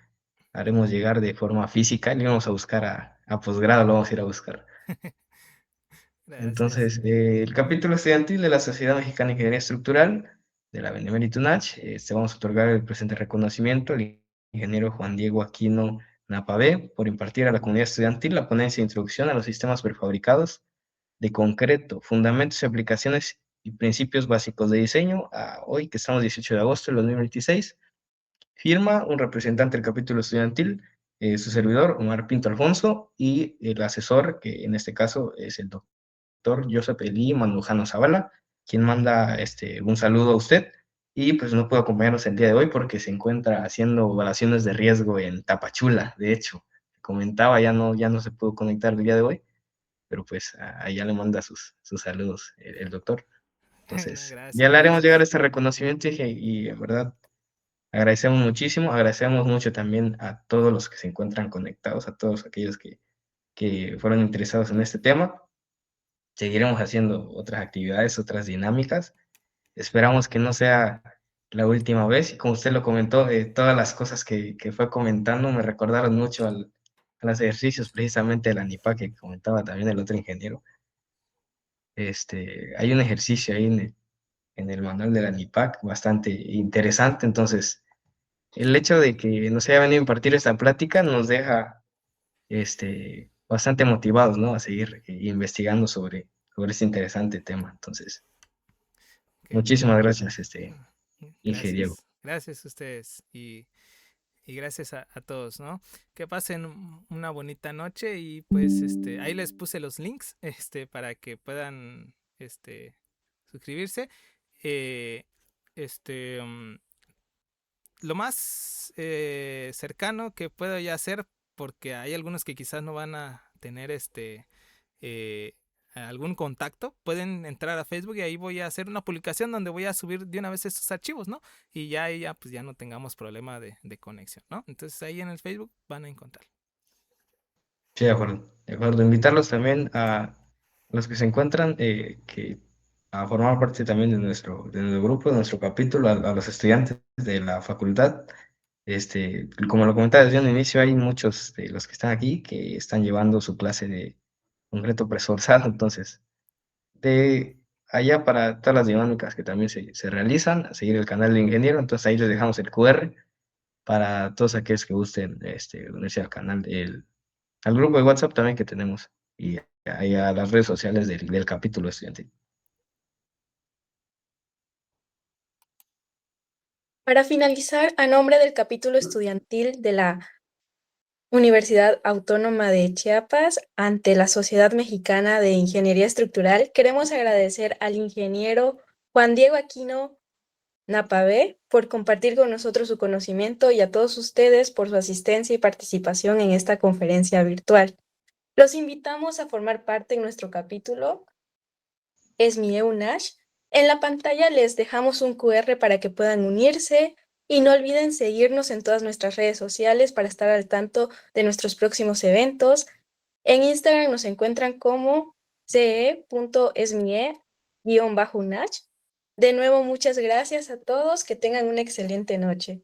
B: haremos llegar de forma física, le vamos a buscar a posgrado, lo vamos a ir a buscar.
C: Gracias.
B: Entonces, el capítulo estudiantil de la Sociedad Mexicana de Ingeniería Estructural de la Benemérita UNACH, vamos a otorgar el presente reconocimiento al ingeniero Juan Diego Aquino Napabé por impartir a la comunidad estudiantil la ponencia de introducción a los sistemas prefabricados de concreto, fundamentos y aplicaciones y principios básicos de diseño, a hoy que estamos 18 de agosto de 2026. Firma un representante del capítulo estudiantil, su servidor, Omar Pinto Alfonso, y el asesor, que en este caso es el doctor Joseph Eli Mandujano Zavala, quien manda un saludo a usted, y pues no pudo acompañarnos el día de hoy porque se encuentra haciendo evaluaciones de riesgo en Tapachula. De hecho, comentaba, ya no se pudo conectar el día de hoy, pero pues allá le manda sus saludos el doctor. Entonces, ya
C: Gracias,
B: le haremos llegar
C: gracias.
B: este reconocimiento, y en verdad agradecemos muchísimo, agradecemos mucho también a todos los que se encuentran conectados, a todos aquellos que fueron interesados en este tema. Seguiremos haciendo otras actividades, otras dinámicas. Esperamos que no sea la última vez, y como usted lo comentó, todas las cosas que fue comentando me recordaron mucho a los ejercicios precisamente de la NIPA que comentaba también el otro ingeniero. Hay un ejercicio ahí en el manual de la NIPAC bastante interesante. Entonces, el hecho de que nos haya venido a impartir esta plática nos deja bastante motivados, ¿no? A seguir investigando sobre este interesante tema. Entonces,
C: Qué
B: muchísimas
C: bueno.
B: gracias, Inge Diego.
C: Gracias a ustedes y gracias a todos, ¿no? Que pasen una bonita noche y pues ahí les puse los links para que puedan suscribirse. Eh, este lo más cercano que puedo ya hacer, porque hay algunos que quizás no van a tener eh, algún contacto, pueden entrar a Facebook y ahí voy a hacer una publicación donde voy a subir de una vez estos archivos, ¿no? Y ya ahí ya, pues ya no tengamos problema de conexión, ¿no? Entonces ahí en el Facebook van a encontrar.
B: Sí, de acuerdo. De acuerdo. Invitarlos también a los que se encuentran a formar parte también de nuestro grupo, de nuestro capítulo, a los estudiantes de la facultad. Como lo comentaba desde un inicio, hay muchos de los que están aquí que están llevando su clase de concreto preesforzado, entonces, de allá para todas las dinámicas que también se realizan, a seguir el canal de ingeniero, entonces ahí les dejamos el QR para todos aquellos que gusten unirse al canal al grupo de WhatsApp también que tenemos y ahí a las redes sociales del capítulo estudiantil.
A: Para finalizar, a nombre del capítulo estudiantil de la Universidad Autónoma de Chiapas, ante la Sociedad Mexicana de Ingeniería Estructural, queremos agradecer al ingeniero Juan Diego Aquino Napavé por compartir con nosotros su conocimiento y a todos ustedes por su asistencia y participación en esta conferencia virtual. Los invitamos a formar parte en nuestro capítulo ESMIE-UNACH. En la pantalla les dejamos un QR para que puedan unirse y no olviden seguirnos en todas nuestras redes sociales para estar al tanto de nuestros próximos eventos. En Instagram nos encuentran como ce.esmie_unach. De nuevo, muchas gracias a todos. Que tengan una excelente noche.